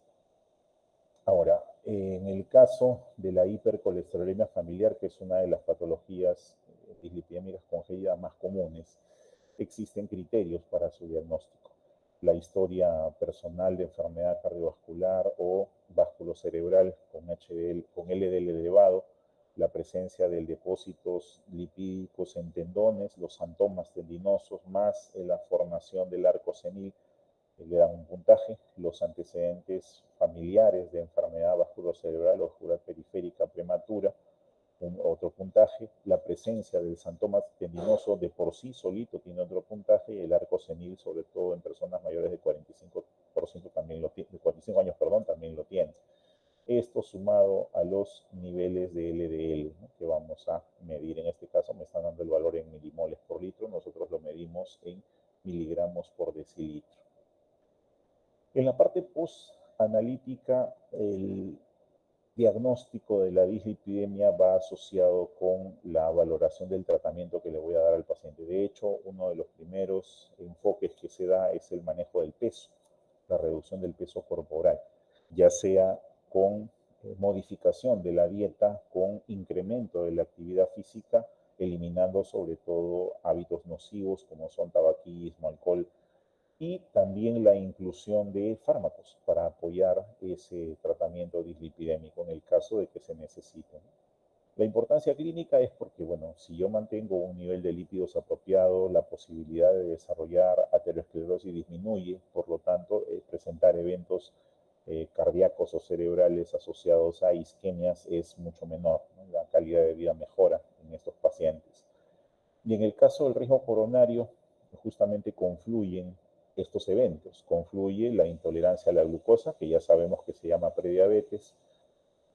Ahora, en el caso de la hipercolesterolemia familiar, que es una de las patologías dislipidémicas congénitas más comunes, existen criterios para su diagnóstico. La historia personal de enfermedad cardiovascular o vasculocerebral con LDL elevado, la presencia de depósitos lipídicos en tendones, los xantomas tendinosos, más la formación del arco senil, le dan un puntaje, los antecedentes familiares de enfermedad vasculocerebral o vascular periférica prematura, otro puntaje, la presencia del xantoma tendinoso de por sí solito tiene otro puntaje, y el arco senil, sobre todo en personas mayores de 45% también lo tiene, de 45 años, perdón, también lo tiene. Esto sumado a los niveles de LDL, ¿no?, que vamos a medir. En este caso me están dando el valor en milimoles por litro, nosotros lo medimos en miligramos por decilitro. En la parte post-analítica, el diagnóstico de la dislipidemia va asociado con la valoración del tratamiento que le voy a dar al paciente. De hecho, uno de los primeros enfoques que se da es el manejo del peso, la reducción del peso corporal, ya sea con modificación de la dieta, con incremento de la actividad física, eliminando sobre todo hábitos nocivos como son tabaquismo, alcohol, y también la inclusión de fármacos para apoyar ese tratamiento dislipidémico en el caso de que se necesite. La importancia clínica es porque, bueno, si yo mantengo un nivel de lípidos apropiado, la posibilidad de desarrollar aterosclerosis disminuye, por lo tanto, presentar eventos cardíacos o cerebrales asociados a isquemias es mucho menor, ¿no? La calidad de vida mejora en estos pacientes. Y en el caso del riesgo coronario, justamente confluyen estos eventos. Confluye la intolerancia a la glucosa, que ya sabemos que se llama prediabetes,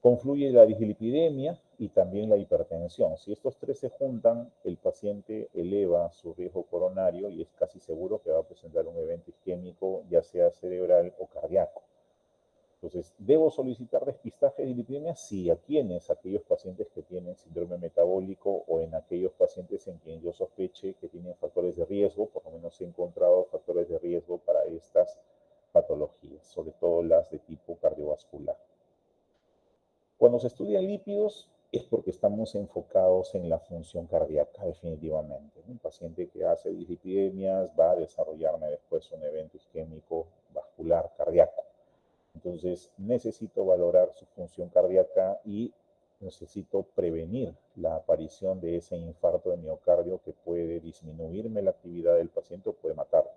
confluye la dislipidemia y también la hipertensión. Si estos tres se juntan, el paciente eleva su riesgo coronario y es casi seguro que va a presentar un evento isquémico, ya sea cerebral o cardíaco. Entonces, ¿debo solicitar despistaje de dislipidemia? Sí. ¿A quiénes? Aquellos pacientes que tienen síndrome metabólico o en aquellos pacientes en quien yo sospeche que tienen factores de riesgo. Por lo menos he encontrado factores de riesgo para estas patologías, sobre todo las de tipo cardiovascular. Cuando se estudian lípidos es porque estamos enfocados en la función cardíaca, definitivamente. Un paciente que hace dislipidemias va a desarrollarme después un evento isquémico vascular cardíaco. Entonces, necesito valorar su función cardíaca y necesito prevenir la aparición de ese infarto de miocardio que puede disminuirme la actividad del paciente o puede matarlo.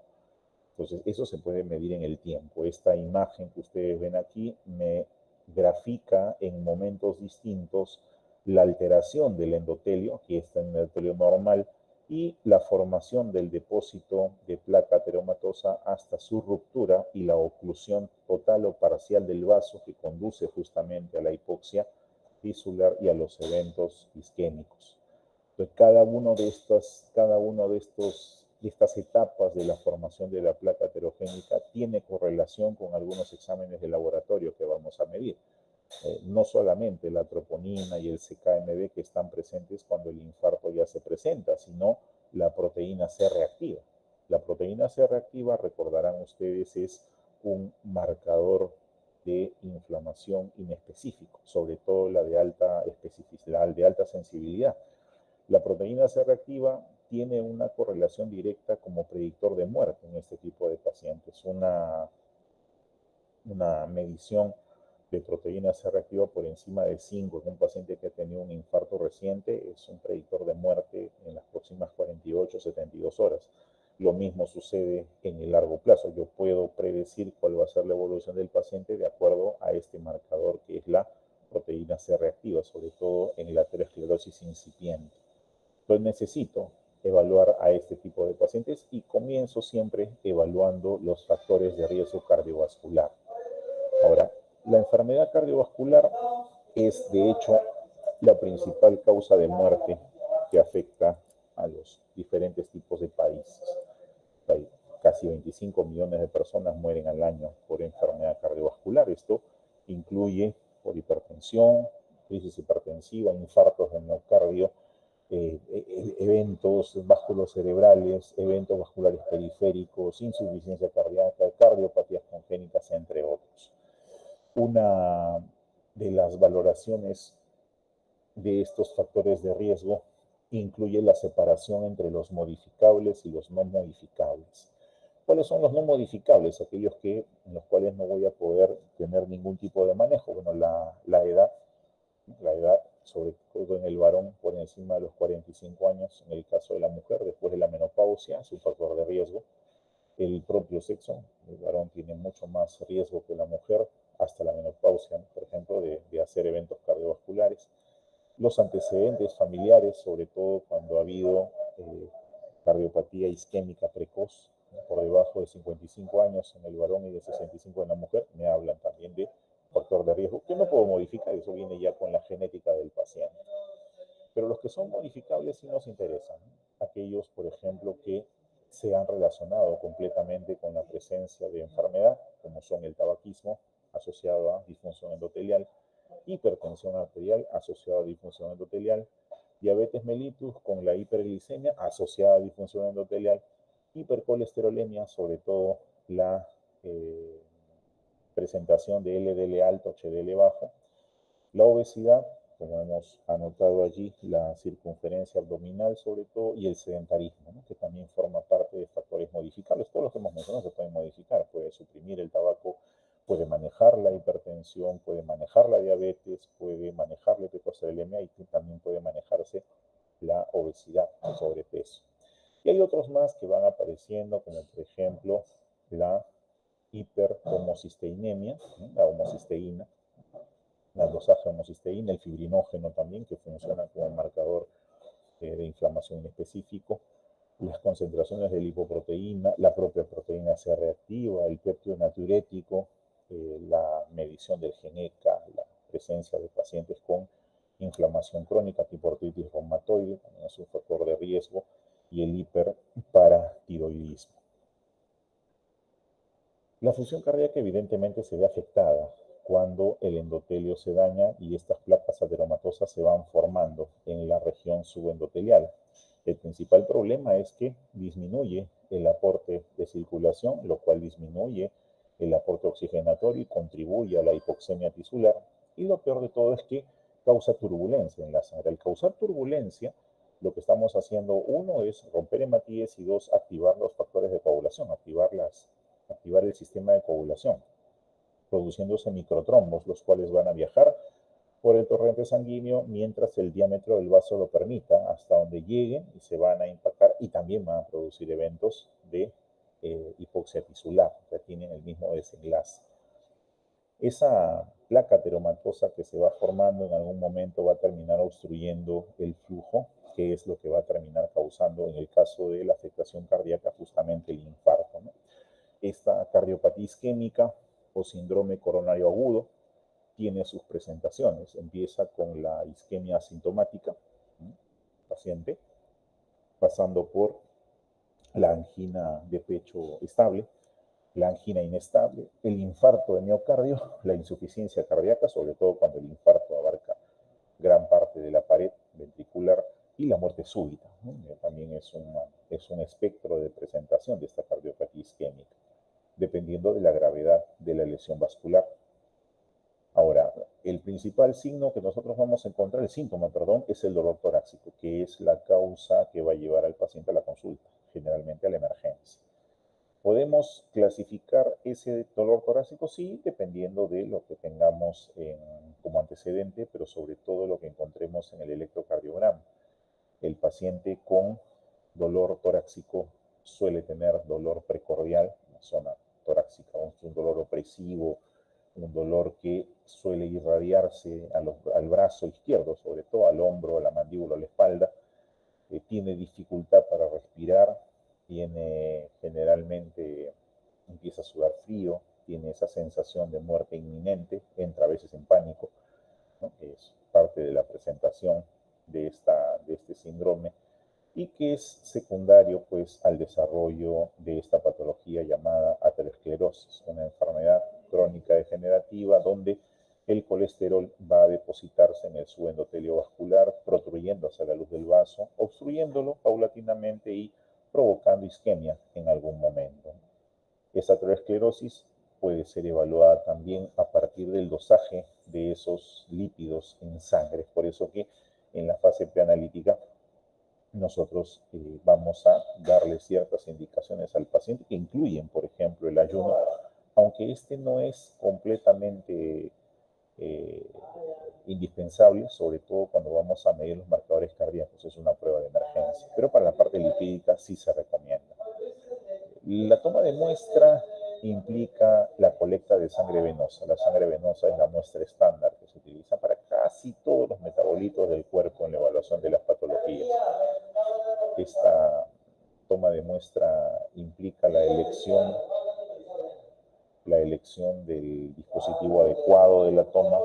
Entonces, eso se puede medir en el tiempo. Esta imagen que ustedes ven aquí me grafica en momentos distintos la alteración del endotelio, aquí está en el endotelio normal, y la formación del depósito de placa ateromatosa hasta su ruptura y la oclusión total o parcial del vaso que conduce justamente a la hipoxia tisular y a los eventos isquémicos. Entonces, cada una de estas etapas de la formación de la placa aterogénica tiene correlación con algunos exámenes de laboratorio que vamos a medir. No solamente la troponina y el CKMB que están presentes cuando el infarto ya se presenta, sino la proteína C reactiva. La proteína C reactiva, recordarán ustedes, es un marcador de inflamación inespecífico, sobre todo la de alta especificidad, de alta sensibilidad. La proteína C reactiva tiene una correlación directa como predictor de muerte en este tipo de pacientes. Una medición de proteína C reactiva por encima de 5 en un paciente que ha tenido un infarto reciente es un predictor de muerte en las próximas 48 72 horas. Lo mismo sucede en el largo plazo. Yo puedo predecir cuál va a ser la evolución del paciente de acuerdo a este marcador que es la proteína C reactiva, sobre todo en la aterosclerosis incipiente. Entonces necesito evaluar a este tipo de pacientes y comienzo siempre evaluando los factores de riesgo cardiovascular. Ahora, la enfermedad cardiovascular es de hecho la principal causa de muerte que afecta a los diferentes tipos de países. Hay casi 25 millones de personas mueren al año por enfermedad cardiovascular. Esto incluye por hipertensión, crisis hipertensiva, infartos de miocardio, eventos vasculocerebrales, eventos vasculares periféricos, insuficiencia cardíaca, cardiopatías congénitas, entre otros. Una de las valoraciones de estos factores de riesgo incluye la separación entre los modificables y los no modificables. ¿Cuáles son los no modificables? Aquellos en los cuales no voy a poder tener ningún tipo de manejo. Bueno, la edad, sobre todo en el varón por encima de los 45 años, en el caso de la mujer, después de la menopausia, su factor de riesgo. El propio sexo, el varón tiene mucho más riesgo que la mujer hasta la menopausia, ¿no? Por ejemplo, de hacer eventos cardiovasculares. Los antecedentes familiares, sobre todo cuando ha habido cardiopatía isquémica precoz, ¿no? Por debajo de 55 años en el varón y de 65 en la mujer, me hablan también de factor de riesgo, que no puedo modificar, eso viene ya con la genética del paciente. Pero los que son modificables sí nos interesan, ¿no? Aquellos, por ejemplo, que se han relacionado completamente con la presencia de enfermedad, como son el tabaquismo asociado a disfunción endotelial, hipertensión arterial asociada a disfunción endotelial, diabetes mellitus con la hiperglicemia asociada a disfunción endotelial, hipercolesterolemia, sobre todo la presentación de LDL alto, HDL bajo, la obesidad, como hemos anotado allí, la circunferencia abdominal sobre todo, y el sedentarismo, ¿no? Que también forma parte de factores modificables. Todos los que hemos mencionado se pueden modificar, puede suprimir el tabaco, puede manejar la hipertensión, puede manejar la diabetes, puede manejar la hipercolesterolemia y también puede manejarse la obesidad, el sobrepeso. Y hay otros más que van apareciendo, como por ejemplo la hiperhomocisteinemia, ¿no? La homocisteína, la dosaje de homocisteína, el fibrinógeno también, que funciona como marcador de inflamación específico, las concentraciones de lipoproteína, la propia proteína C reactiva, el péptido natriurético, la medición del GENECA, la presencia de pacientes con inflamación crónica tipo artritis reumatoide, también es un factor de riesgo, y el hiperparatiroidismo. La función cardíaca evidentemente se ve afectada cuando el endotelio se daña y estas placas ateromatosas se van formando en la región subendotelial. El principal problema es que disminuye el aporte de circulación, lo cual disminuye el aporte oxigenatorio y contribuye a la hipoxemia tisular. Y lo peor de todo es que causa turbulencia en la sangre. Al causar turbulencia, lo que estamos haciendo, uno, es romper hematíes y dos, activar los factores de coagulación, activar el sistema de coagulación, produciéndose microtrombos, los cuales van a viajar por el torrente sanguíneo mientras el diámetro del vaso lo permita, hasta donde lleguen y se van a impactar y también van a producir eventos de hipoxia tisular, que tienen el mismo desenlace. Esa placa ateromatosa que se va formando en algún momento va a terminar obstruyendo el flujo, que es lo que va a terminar causando, en el caso de la afectación cardíaca, justamente el infarto, ¿no? Esta cardiopatía isquémica o síndrome coronario agudo tiene sus presentaciones. Empieza con la isquemia asintomática, ¿no? Paciente, pasando por la angina de pecho estable, la angina inestable, el infarto de miocardio, la insuficiencia cardíaca, sobre todo cuando el infarto abarca gran parte de la pared ventricular, y la muerte súbita, ¿no? También es un espectro de presentación de esta cardiopatía isquémica, dependiendo de la gravedad de la lesión vascular. Ahora, el principal signo que nosotros vamos a encontrar, el síntoma, perdón, es el dolor torácico, que es la causa que va a llevar al paciente a la consulta, generalmente a la emergencia. ¿Podemos clasificar ese dolor torácico? Sí, dependiendo de lo que tengamos como antecedente, pero sobre todo lo que encontremos en el electrocardiograma. El paciente con dolor torácico suele tener dolor precordial, en la zona torácica, un dolor opresivo, un dolor que suele irradiarse al brazo izquierdo, sobre todo al hombro, a la mandíbula, a la espalda, tiene dificultad para respirar, generalmente empieza a sudar frío, tiene esa sensación de muerte inminente, entra a veces en pánico, ¿no? Es parte de la presentación de este síndrome y que es secundario pues al desarrollo de esta patología llamada aterosclerosis, una enfermedad crónica degenerativa donde el colesterol va a depositarse en el subendotelio vascular, protrudiendo hacia la luz del vaso, obstruyéndolo paulatinamente y provocando isquemia en algún momento. Esa aterosclerosis puede ser evaluada también a partir del dosaje de esos lípidos en sangre. Por eso que en la fase preanalítica nosotros vamos a darle ciertas indicaciones al paciente que incluyen, por ejemplo, el ayuno, aunque este no es completamente indispensable, sobre todo cuando vamos a medir los marcadores cardíacos, es una prueba de emergencia, pero para la parte lipídica sí se recomienda. La toma de muestra implica la colecta de sangre venosa. La sangre venosa es la muestra estándar que se utiliza para casi todos los metabolitos del cuerpo en la evaluación de las patologías. Esta toma de muestra implica la elección del dispositivo adecuado de la toma,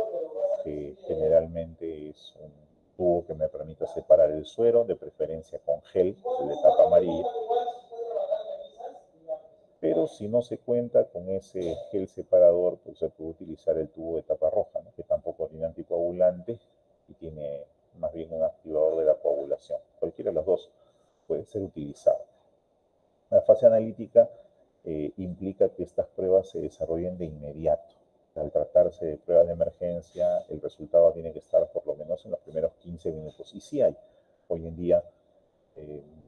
que generalmente es un tubo que me permite separar el suero, de preferencia con gel de tapa amarilla. Pero si no se cuenta con ese gel separador, pues se puede utilizar el tubo de tapa roja, ¿no? Que tampoco tiene anticoagulante y tiene más bien un activador de la coagulación. Cualquiera de los dos puede ser utilizado. La fase analítica implica que estas pruebas se desarrollen de inmediato. Al tratarse de pruebas de emergencia, el resultado tiene que estar por lo menos en los primeros 15 minutos. Y sí hay hoy en día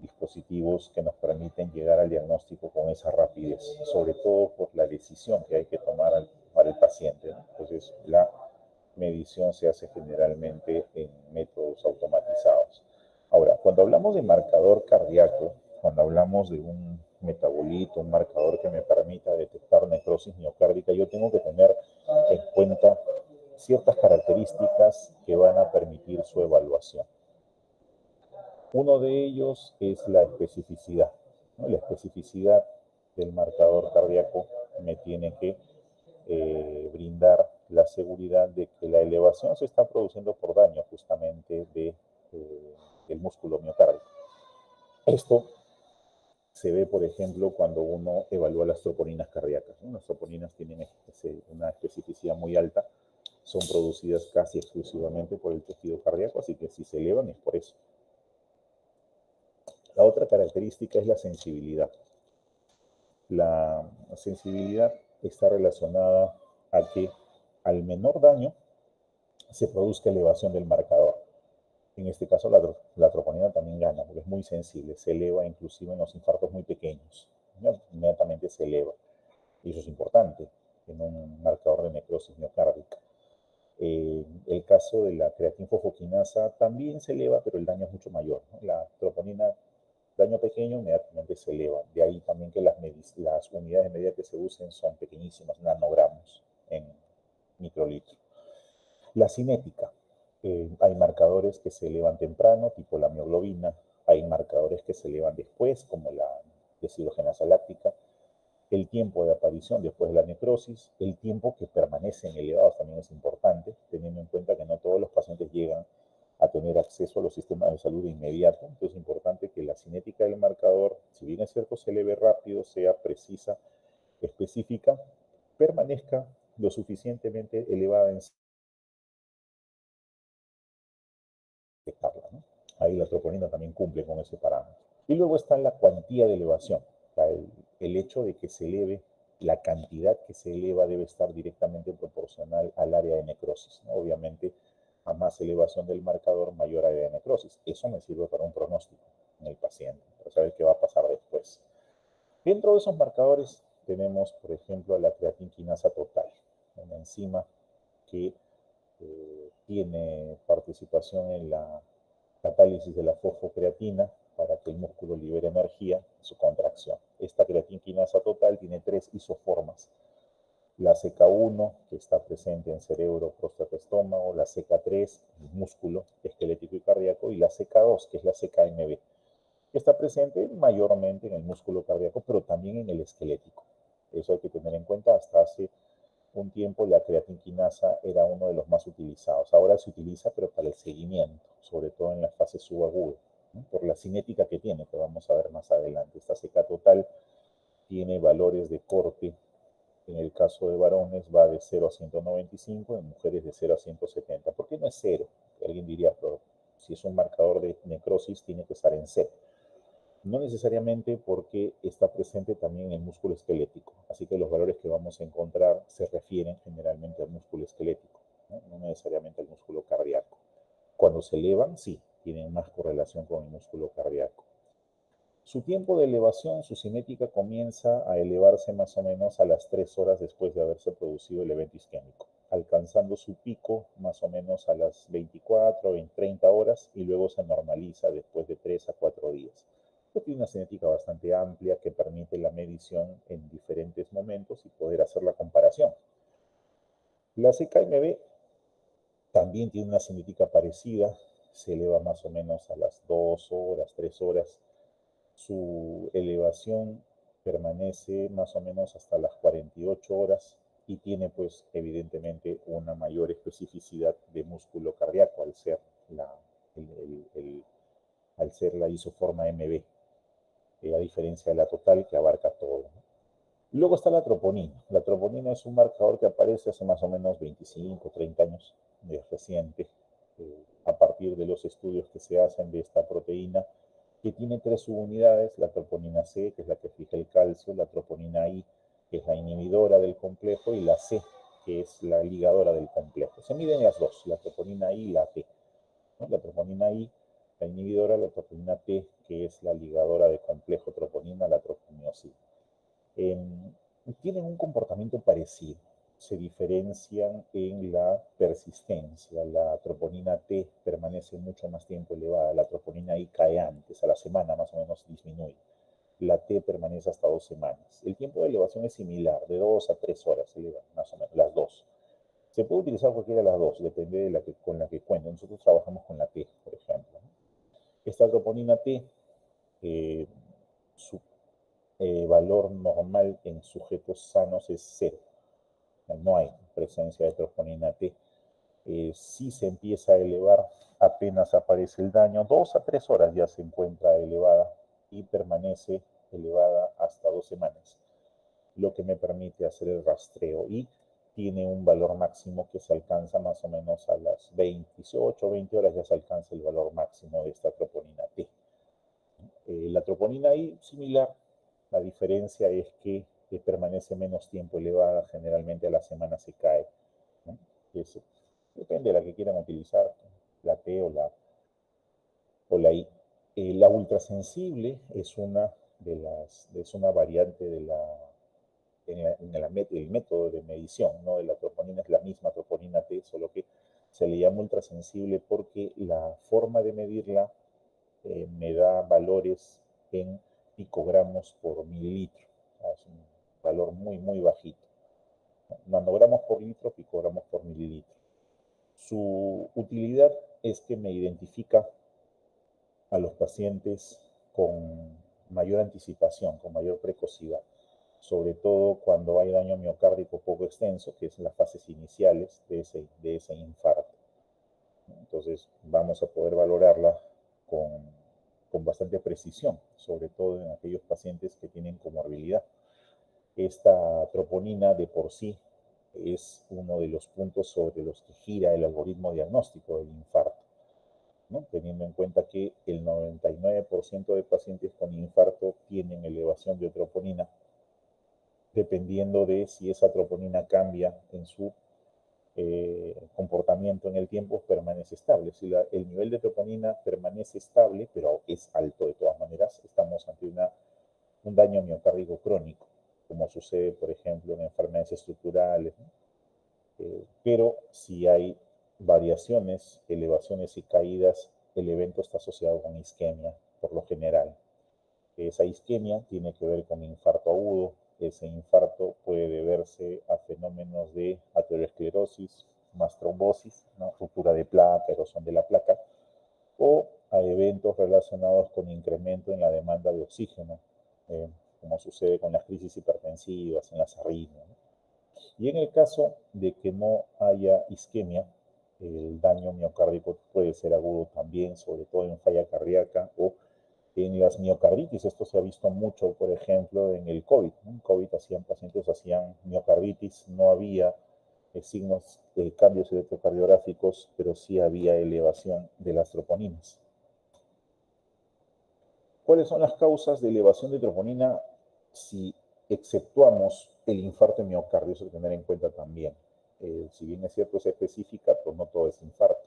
dispositivos que nos permiten llegar al diagnóstico con esa rapidez, sobre todo por la decisión que hay que tomar para el paciente, ¿no? Entonces, la medición se hace generalmente en métodos automatizados. Ahora, cuando hablamos de marcador cardíaco, cuando hablamos de un metabolito, un marcador que me permita detectar necrosis miocárdica, yo tengo que tener en cuenta ciertas características que van a permitir su evaluación. Uno de ellos es la especificidad, ¿no? La especificidad del marcador cardíaco me tiene que brindar la seguridad de que la elevación se está produciendo por daño justamente del músculo miocárdico. Esto se ve, por ejemplo, cuando uno evalúa las troponinas cardíacas, ¿no? Las troponinas tienen una especificidad muy alta, son producidas casi exclusivamente por el tejido cardíaco, así que si se elevan es por eso. La otra característica es la sensibilidad. La sensibilidad está relacionada a que al menor daño se produzca elevación del marcador. En este caso la troponina también gana, porque es muy sensible, se eleva inclusive en los infartos muy pequeños, inmediatamente se eleva. Y eso es importante en un marcador de necrosis miocárdica. El caso de la creatinfosfoquinasa también se eleva, pero el daño es mucho mayor, ¿no? La troponina, daño pequeño, inmediatamente se eleva. De ahí también que las unidades de medida que se usen son pequeñísimas, nanogramos en microlitro. La cinética. Hay marcadores que se elevan temprano, tipo la mioglobina. Hay marcadores que se elevan después, como la deshidrogenasa láctica. El tiempo de aparición después de la necrosis, el tiempo que permanecen elevados también es importante, teniendo en cuenta que no todos los pacientes llegan a tener acceso a los sistemas de salud de inmediato. Entonces es importante que la cinética del marcador, si bien es cierto se eleve rápido, sea precisa, específica, permanezca lo suficientemente elevada en detectarla, ¿no? Ahí la troponina también cumple con ese parámetro. Y luego está la cuantía de elevación. El hecho de que se eleve, la cantidad que se eleva debe estar directamente proporcional al área de necrosis, ¿no? Obviamente, a más elevación del marcador, mayor área de necrosis. Eso me sirve para un pronóstico en el paciente, para saber qué va a pasar después. Dentro de esos marcadores tenemos, por ejemplo, a la creatinquinasa total, una enzima que tiene participación en la catálisis de la fosfocreatina para que el músculo libere energía en su contracción. Esta creatinquinasa total tiene 3 isoformas La CK1, que está presente en cerebro, próstata, estómago, la CK3, músculo, esquelético y cardíaco, y la CK2, que es la CKMB, que está presente mayormente en el músculo cardíaco, pero también en el esquelético. Eso hay que tener en cuenta. Hasta hace un tiempo la creatinquinasa era uno de los más utilizados. Ahora se utiliza, pero para el seguimiento, sobre todo en la fase subaguda, ¿no? Por la cinética que tiene, que vamos a ver más adelante. Esta CK total tiene valores de corte. En el caso de varones va de 0 a 195, en mujeres de 0 a 170. ¿Por qué no es 0? Alguien diría, pero si es un marcador de necrosis, tiene que estar en 0. No necesariamente, porque está presente también en el músculo esquelético. Así que los valores que vamos a encontrar se refieren generalmente al músculo esquelético, no necesariamente al músculo cardíaco. Cuando se elevan, sí, tienen más correlación con el músculo cardíaco. Su tiempo de elevación, su cinética comienza a elevarse más o menos a las 3 horas después de haberse producido el evento isquémico, alcanzando su pico más o menos a las 24 o 30 horas, y luego se normaliza después de 3 a 4 días. Esto tiene una cinética bastante amplia que permite la medición en diferentes momentos y poder hacer la comparación. La CKMB también tiene una cinética parecida, se eleva más o menos a las 2 horas, 3 horas. Su elevación permanece más o menos hasta las 48 horas y tiene pues evidentemente una mayor especificidad de músculo cardíaco al ser la isoforma MB, a diferencia de la total, que abarca todo, ¿no? Luego está la troponina. La troponina es un marcador que aparece hace más o menos 25, 30 años, es reciente, a partir de los estudios que se hacen de esta proteína, que tiene 3 subunidades: la troponina C, que es la que fija el calcio, la troponina I, que es la inhibidora del complejo, y la C, que es la ligadora del complejo. Se miden las dos, la troponina I y la T, ¿no? La troponina I, la inhibidora; la troponina T, que es la ligadora de complejo troponina, la troponiosina. Tienen un comportamiento parecido, se diferencian en la persistencia. La troponina T permanece mucho más tiempo elevada, la troponina I cae antes, a la semana más o menos disminuye. La T permanece hasta 2 semanas. El tiempo de elevación es similar, de 2 a 3 horas se elevan, más o menos, las dos. Se puede utilizar cualquiera de las dos, depende de con la que cuente. Nosotros trabajamos con la T, por ejemplo, ¿no? Esta troponina T, su valor normal en sujetos sanos es 0. No hay presencia de troponina T. Si se empieza a elevar, apenas aparece el daño, 2 a 3 horas ya se encuentra elevada y permanece elevada hasta 2 semanas, lo que me permite hacer el rastreo, y tiene un valor máximo que se alcanza más o menos a las 28 o 20 horas, ya se alcanza el valor máximo de esta troponina T. La troponina I, similar. La diferencia es que permanece menos tiempo elevada, generalmente a la semana se cae, ¿no? Depende de la que quieran utilizar, la T o la I. La ultrasensible es una variante del método de medición, ¿no? De la troponina. Es la misma troponina T, solo que se le llama ultrasensible porque la forma de medirla me da valores en picogramos por mililitro. Es un valor muy, muy bajito. Nanogramos por litro, picogramos por mililitro. Su utilidad es que me identifica a los pacientes con mayor anticipación, con mayor precocidad, sobre todo cuando hay daño miocárdico poco extenso, que es en las fases iniciales de ese infarto. Entonces vamos a poder valorarla con bastante precisión, sobre todo en aquellos pacientes que tienen comorbilidad. Esta troponina de por sí es uno de los puntos sobre los que gira el algoritmo diagnóstico del infarto, ¿no? Teniendo en cuenta que el 99% de pacientes con infarto tienen elevación de troponina, dependiendo de si esa troponina cambia en su comportamiento en el tiempo, permanece estable. Si el nivel de troponina permanece estable, pero es alto de todas maneras, estamos ante un daño miocárdico crónico, como sucede, por ejemplo, en enfermedades estructurales, ¿no? Pero si hay variaciones, elevaciones y caídas, el evento está asociado con isquemia, por lo general. Esa isquemia tiene que ver con infarto agudo, ese infarto puede deberse a fenómenos de aterosclerosis, más trombosis, ¿no? Ruptura de placa, erosión de la placa, o a eventos relacionados con incremento en la demanda de oxígeno, como sucede con las crisis hipertensivas, en las arritmias, ¿no? Y en el caso de que no haya isquemia, el daño miocárdico puede ser agudo también, sobre todo en falla cardíaca o en las miocarditis. Esto se ha visto mucho, por ejemplo, en el COVID, ¿no? En COVID pacientes hacían miocarditis, no había signos de cambios electrocardiográficos, pero sí había elevación de las troponinas. ¿Cuáles son las causas de elevación de troponina si exceptuamos el infarto de miocardio? Eso hay que tener en cuenta también. Si bien es cierto, es específica, pues no todo es infarto.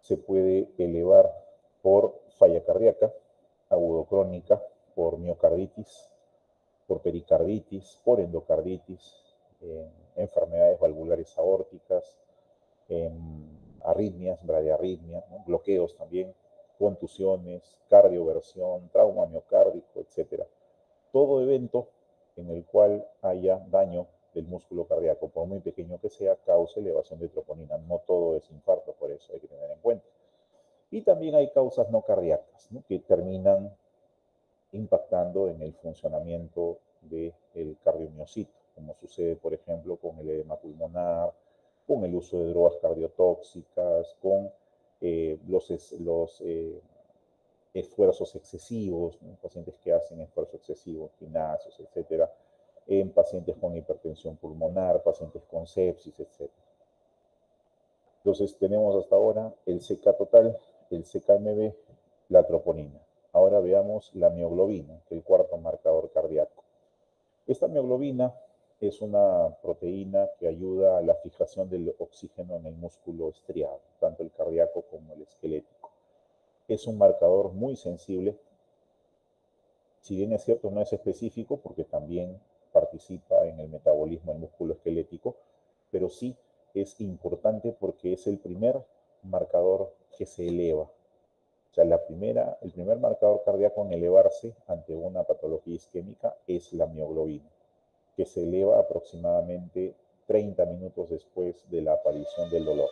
Se puede elevar por falla cardíaca, agudocrónica, por miocarditis, por pericarditis, por endocarditis, enfermedades valvulares aórticas, arritmias, bradiarritmia, ¿no? Bloqueos también, contusiones, cardioversión, trauma miocárdico, etc. Todo evento en el cual haya daño del músculo cardíaco, por muy pequeño que sea, causa elevación de troponina. No todo es infarto, por eso hay que tener en cuenta. Y también hay causas no cardíacas, ¿no? Que terminan impactando en el funcionamiento del cardiomiocito, como sucede, por ejemplo, con el edema pulmonar, con el uso de drogas cardiotóxicas, con los esfuerzos excesivos, ¿no? Pacientes que hacen esfuerzo excesivo, gimnasios, etcétera, en pacientes con hipertensión pulmonar, pacientes con sepsis, etcétera. Entonces, tenemos hasta ahora el CK total, el CKMB, la troponina. Ahora veamos la mioglobina, que es el cuarto marcador cardíaco. Esta mioglobina es una proteína que ayuda a la fijación del oxígeno en el músculo estriado, tanto el cardíaco como el esquelético. Es un marcador muy sensible. Si bien es cierto, no es específico porque también participa en el metabolismo del músculo esquelético, pero sí es importante porque es el primer marcador que se eleva. O sea, el primer marcador cardíaco en elevarse ante una patología isquémica es la mioglobina, que se eleva aproximadamente 30 minutos después de la aparición del dolor.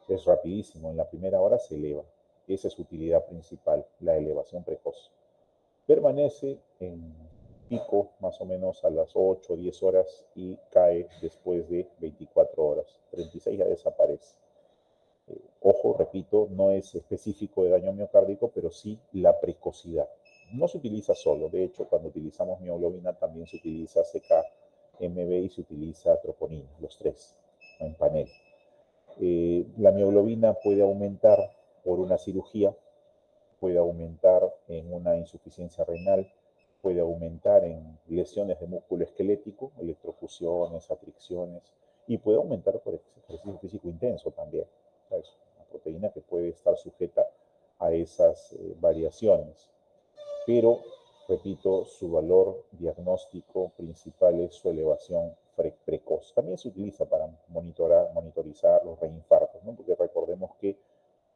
Es rapidísimo, en la primera hora se eleva. Esa es su utilidad principal, la elevación precoz. Permanece en pico más o menos a las 8 o 10 horas y cae después de 24 horas. 36 ya desaparece. Ojo, repito, no es específico de daño miocárdico, pero sí la precocidad. No se utiliza solo, de hecho, cuando utilizamos mioglobina también se utiliza CK-MB y se utiliza troponina, los tres, en panel. La mioglobina puede aumentar por una cirugía, puede aumentar en una insuficiencia renal, puede aumentar en lesiones de músculo esquelético, electrofusiones, atricciones, y puede aumentar por ejercicio físico intenso también. Es una proteína que puede estar sujeta a esas variaciones. Pero, repito, su valor diagnóstico principal es su elevación precoz. También se utiliza para monitorizar los reinfartos, ¿no? Porque recordemos que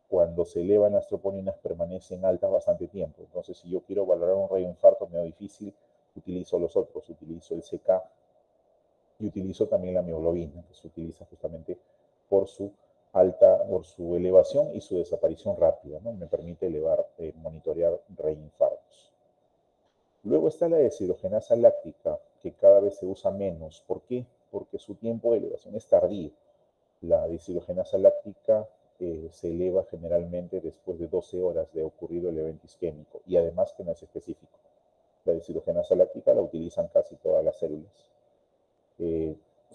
cuando se elevan las troponinas permanecen altas bastante tiempo. Entonces, si yo quiero valorar un reinfarto medio difícil, utilizo los otros, utilizo el CK y utilizo también la mioglobina, que se utiliza justamente por su elevación y su desaparición rápida, ¿no? Me permite monitorear reinfartos. Luego está la deshidrogenasa láctica, que cada vez se usa menos. ¿Por qué? Porque su tiempo de elevación es tardío. La deshidrogenasa láctica se eleva generalmente después de 12 horas de ocurrido el evento isquémico y además que no es específico. La deshidrogenasa láctica la utilizan casi todas las células.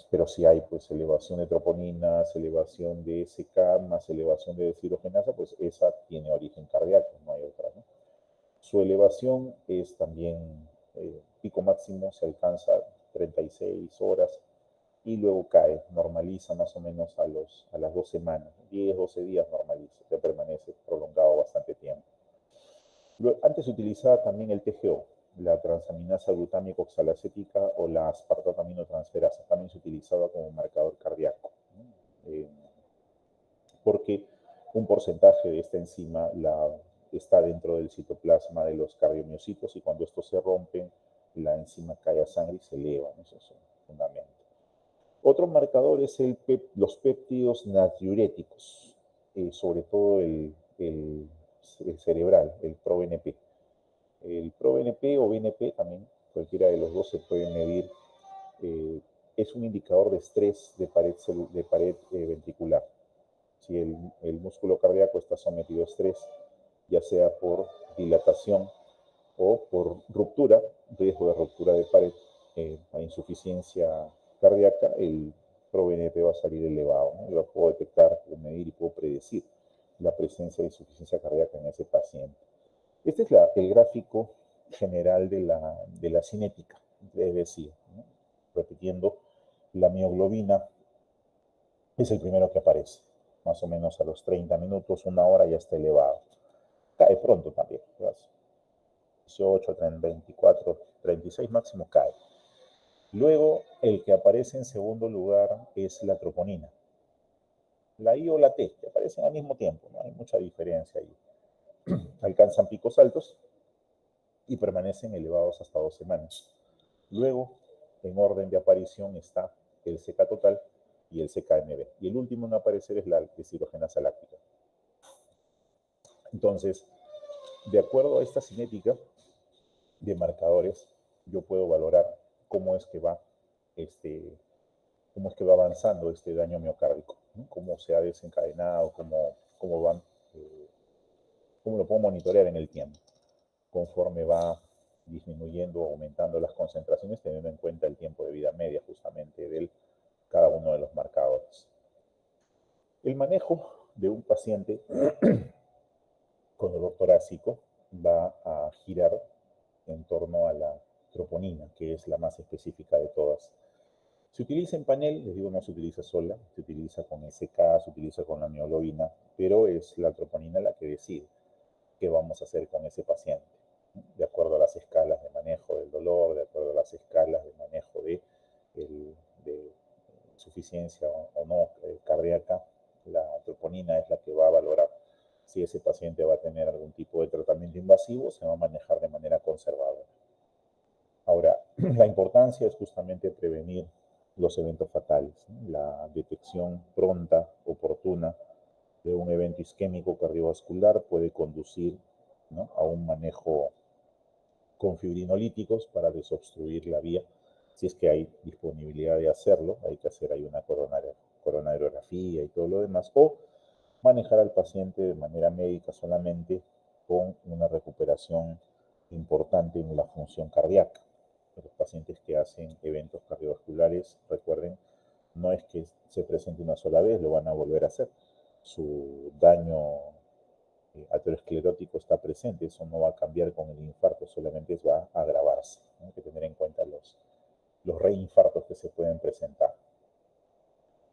Pero si hay pues elevación de troponinas, elevación de SK más elevación de deshidrogenasa, pues esa tiene origen cardíaco, no hay otra, ¿no? Su elevación es también pico máximo, se alcanza 36 horas y luego cae, normaliza más o menos a las 2 semanas, 10, 12 días normaliza, ya permanece prolongado bastante tiempo. Antes se utilizaba también el TGO, la transaminasa glutámica oxalacética o la aspartataminotransferasa, también se utilizaba como marcador cardíaco, ¿no? Porque un porcentaje de esta enzima está dentro del citoplasma de los cardiomiocitos y cuando estos se rompen, la enzima cae a sangre y se eleva, ¿no? Eso es un fundamento. Otro marcador es los péptidos natriuréticos, sobre todo el cerebral, el ProBNP. El ProBNP o BNP también, cualquiera de los dos se puede medir. Es un indicador de estrés de pared ventricular. Si el músculo cardíaco está sometido a estrés, ya sea por dilatación o por ruptura, riesgo de ruptura de pared, a insuficiencia cardíaca, el ProBNP va a salir elevado, ¿no? Lo puedo detectar, puedo medir y puedo predecir la presencia de insuficiencia cardíaca en ese paciente. Este es el gráfico general de la cinética, les decía, ¿no? Repitiendo, la mioglobina es el primero que aparece, más o menos a los 30 minutos, una hora ya está elevado. Cae pronto también, 18, 24, 36 máximo cae. Luego, el que aparece en segundo lugar es la troponina. La I o la T, que aparecen al mismo tiempo, no hay mucha diferencia ahí. Alcanzan picos altos y permanecen elevados hasta 2 semanas. Luego, en orden de aparición está el CK total y el CKMB. Y el último en aparecer es la deshidrogenasa láctica. Entonces, de acuerdo a esta cinética de marcadores, yo puedo valorar cómo es que va avanzando este daño miocárdico, ¿no? Cómo se ha desencadenado, cómo lo puedo monitorear en el tiempo, conforme va disminuyendo o aumentando las concentraciones, teniendo en cuenta el tiempo de vida media justamente de cada uno de los marcadores. El manejo de un paciente con dolor torácico va a girar en torno a la troponina, que es la más específica de todas. Se utiliza en panel, les digo, no se utiliza sola, se utiliza con SK, se utiliza con la mioglobina, pero es la troponina la que decide qué vamos a hacer con ese paciente, de acuerdo a las escalas de manejo del dolor, de acuerdo a las escalas de manejo de insuficiencia o no cardíaca. La troponina es la que va a valorar si ese paciente va a tener algún tipo de tratamiento invasivo, se va a manejar de manera conservadora. Ahora, la importancia es justamente prevenir los eventos fatales, ¿no? La detección pronta, oportuna de un evento isquémico cardiovascular puede conducir, ¿no?, a un manejo con fibrinolíticos para desobstruir la vía, si es que hay disponibilidad de hacerlo, hay que hacer ahí una coronariografía y todo lo demás, o manejar al paciente de manera médica solamente con una recuperación importante en la función cardíaca. Los pacientes que hacen eventos cardiovasculares, recuerden, no es que se presente una sola vez, lo van a volver a hacer. Su daño aterosclerótico está presente, eso no va a cambiar con el infarto, solamente va a agravarse. Hay que tener en cuenta los reinfartos que se pueden presentar.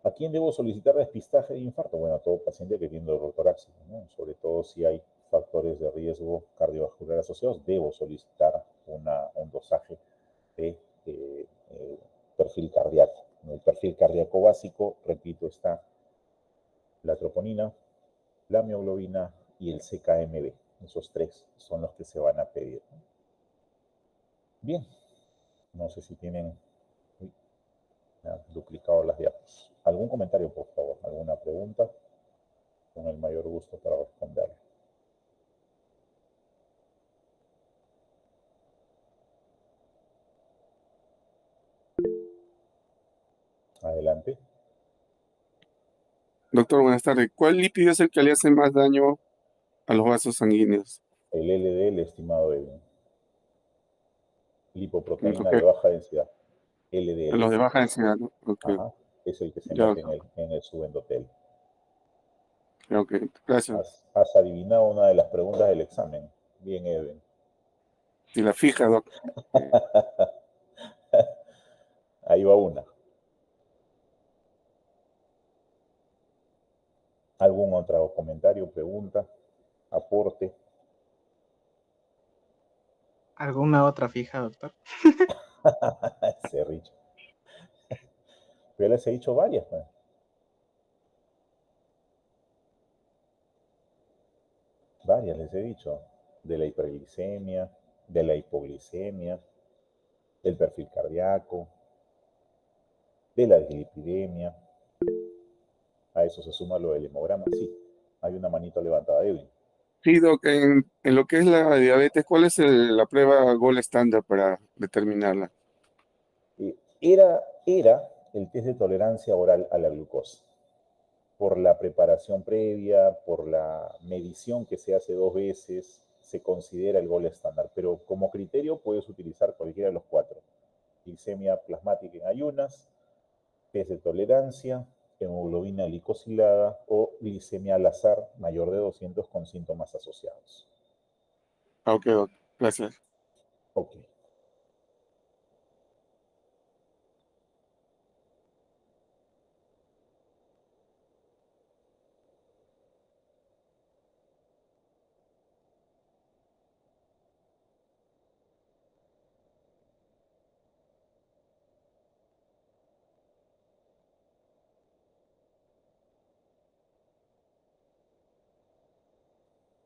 ¿A quién debo solicitar despistaje de infarto? Bueno, a todo paciente que tiene dolor torácico, ¿no? Sobre todo si hay factores de riesgo cardiovascular asociados, debo solicitar un dosaje de perfil cardíaco. En el perfil cardíaco básico, repito, está la troponina, la mioglobina y el CKMB. Esos tres son los que se van a pedir. Bien, no sé si tienen duplicado las diapositivas. ¿Algún comentario, por favor? ¿Alguna pregunta? Con el mayor gusto para responder. Adelante. Doctor, buenas tardes. ¿Cuál lípido es el que le hace más daño a los vasos sanguíneos? El LDL, estimado Edwin. Lipoproteína Okay. de baja densidad. Los LDL. de baja densidad, ¿no? Okay. Ajá. Es el que se Ya, mete en el subendotelio. ok, gracias. Has adivinado una de las preguntas del examen. Bien, Edwin. Y la fija, doc. Ahí va una. ¿Algún otro comentario, pregunta, aporte? ¿Alguna otra fija, doctor? Ese Richo. Yo les he dicho varias, pues. Varias les he dicho. De la hiperglicemia, de la hipoglicemia, del perfil cardíaco, de la dislipidemia. A eso se suma lo del hemograma. Sí, hay una manito levantada, Edwin. Sí, Doc, en lo que es la diabetes, ¿cuál es la prueba gold estándar para determinarla? Era el test de tolerancia oral a la glucosa. Por la preparación previa, por la medición que se hace 2 veces, se considera el gold estándar. Pero como criterio puedes utilizar cualquiera de los 4. Glicemia plasmática en ayunas, test de tolerancia, hemoglobina glicosilada o glicemia al azar mayor de 200 con síntomas asociados. Ok, Doc, gracias. Ok.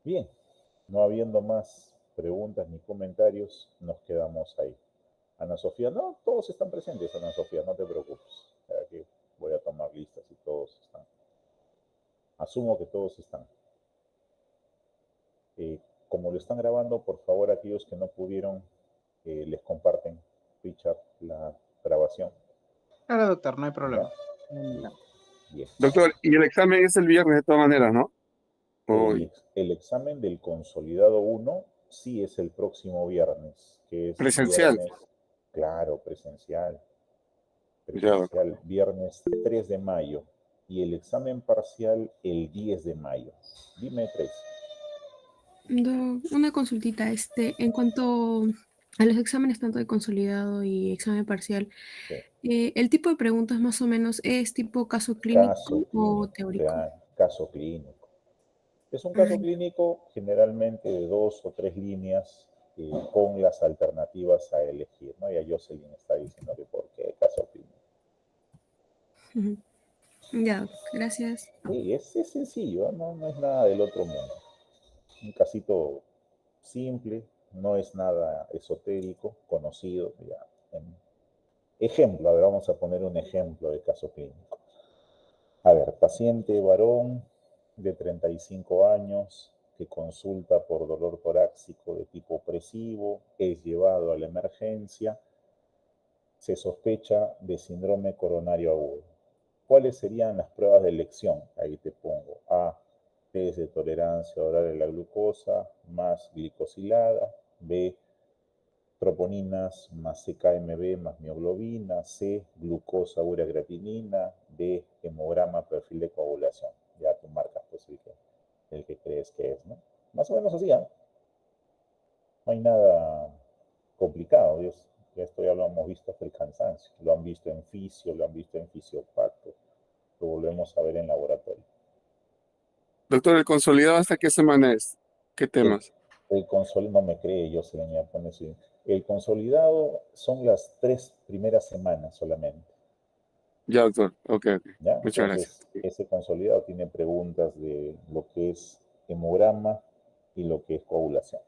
Bien, no habiendo más preguntas ni comentarios, nos quedamos ahí. Ana Sofía, no, todos están presentes, Ana Sofía, no te preocupes. Aquí voy a tomar listas y todos están. Asumo que todos están. Como lo están grabando, por favor, aquellos que no pudieron, les comparten, Richard, la grabación. Claro, doctor, no hay problema. ¿Ya? Bien. Doctor, y el examen es el viernes de todas maneras, ¿no? El examen del consolidado 1 sí es el próximo viernes, que es Presencial. viernes, claro, presencial. Ya, Viernes 3 de mayo. Y el examen parcial el 10 de mayo. Dime, Tracy. Una consultita, en cuanto a los exámenes tanto de consolidado y examen parcial, ¿el tipo de preguntas más o menos es tipo caso clínico o teórico? Claro, caso clínico. Es un caso clínico generalmente de 2 o 3 líneas con las alternativas a elegir, ¿no? Ya Jocelyn está diciendo que por qué caso clínico. Ya, gracias. Sí, es sencillo, no es nada del otro mundo. Un casito simple, no es nada esotérico, conocido. Ya. Ejemplo, a ver, vamos a poner un ejemplo de caso clínico. A ver, paciente varón de 35 años que consulta por dolor torácico de tipo opresivo, es llevado a la emergencia, se sospecha de síndrome coronario agudo. ¿Cuáles serían las pruebas de elección? Ahí te pongo A, test de tolerancia oral a la glucosa más glicosilada, B, troponinas más CKMB más mioglobina, C, glucosa creatinina, D, hemograma perfil de coagulación. Ya tú marcas pues el que crees que es, ¿no? Más o menos así, ¿eh? No hay nada complicado, Dios. Ya esto ya lo hemos visto hasta el cansancio. Lo han visto en fisio, lo han visto en fisiopacto, lo volvemos a ver en laboratorio. Doctor, ¿el consolidado hasta qué semana es? ¿Qué temas? El consolidado, no me cree, yo se le pone así. El consolidado son las 3 primeras semanas solamente. Ya, doctor. Ok. ¿Ya? Muchas Entonces, gracias. ese consolidado tiene preguntas de lo que es hemograma y lo que es coagulación.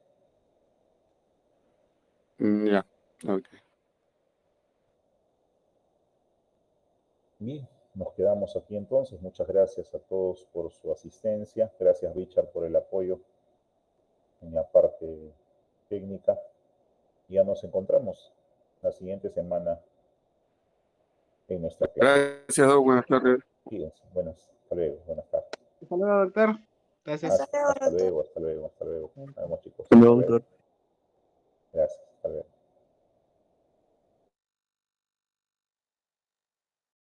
Ya, ok. Bien, nos quedamos aquí entonces. Muchas gracias a todos por su asistencia. Gracias, Richard, por el apoyo en la parte técnica. Ya nos encontramos la siguiente semana en nuestra clase. Gracias, Doc. Buenas tardes. Fíjense, hasta luego, buenas tardes. Hasta luego, doctor. Gracias. Hasta luego, hasta luego, hasta luego. Nos vemos, chicos. Hasta luego, doctor. Gracias, hasta luego.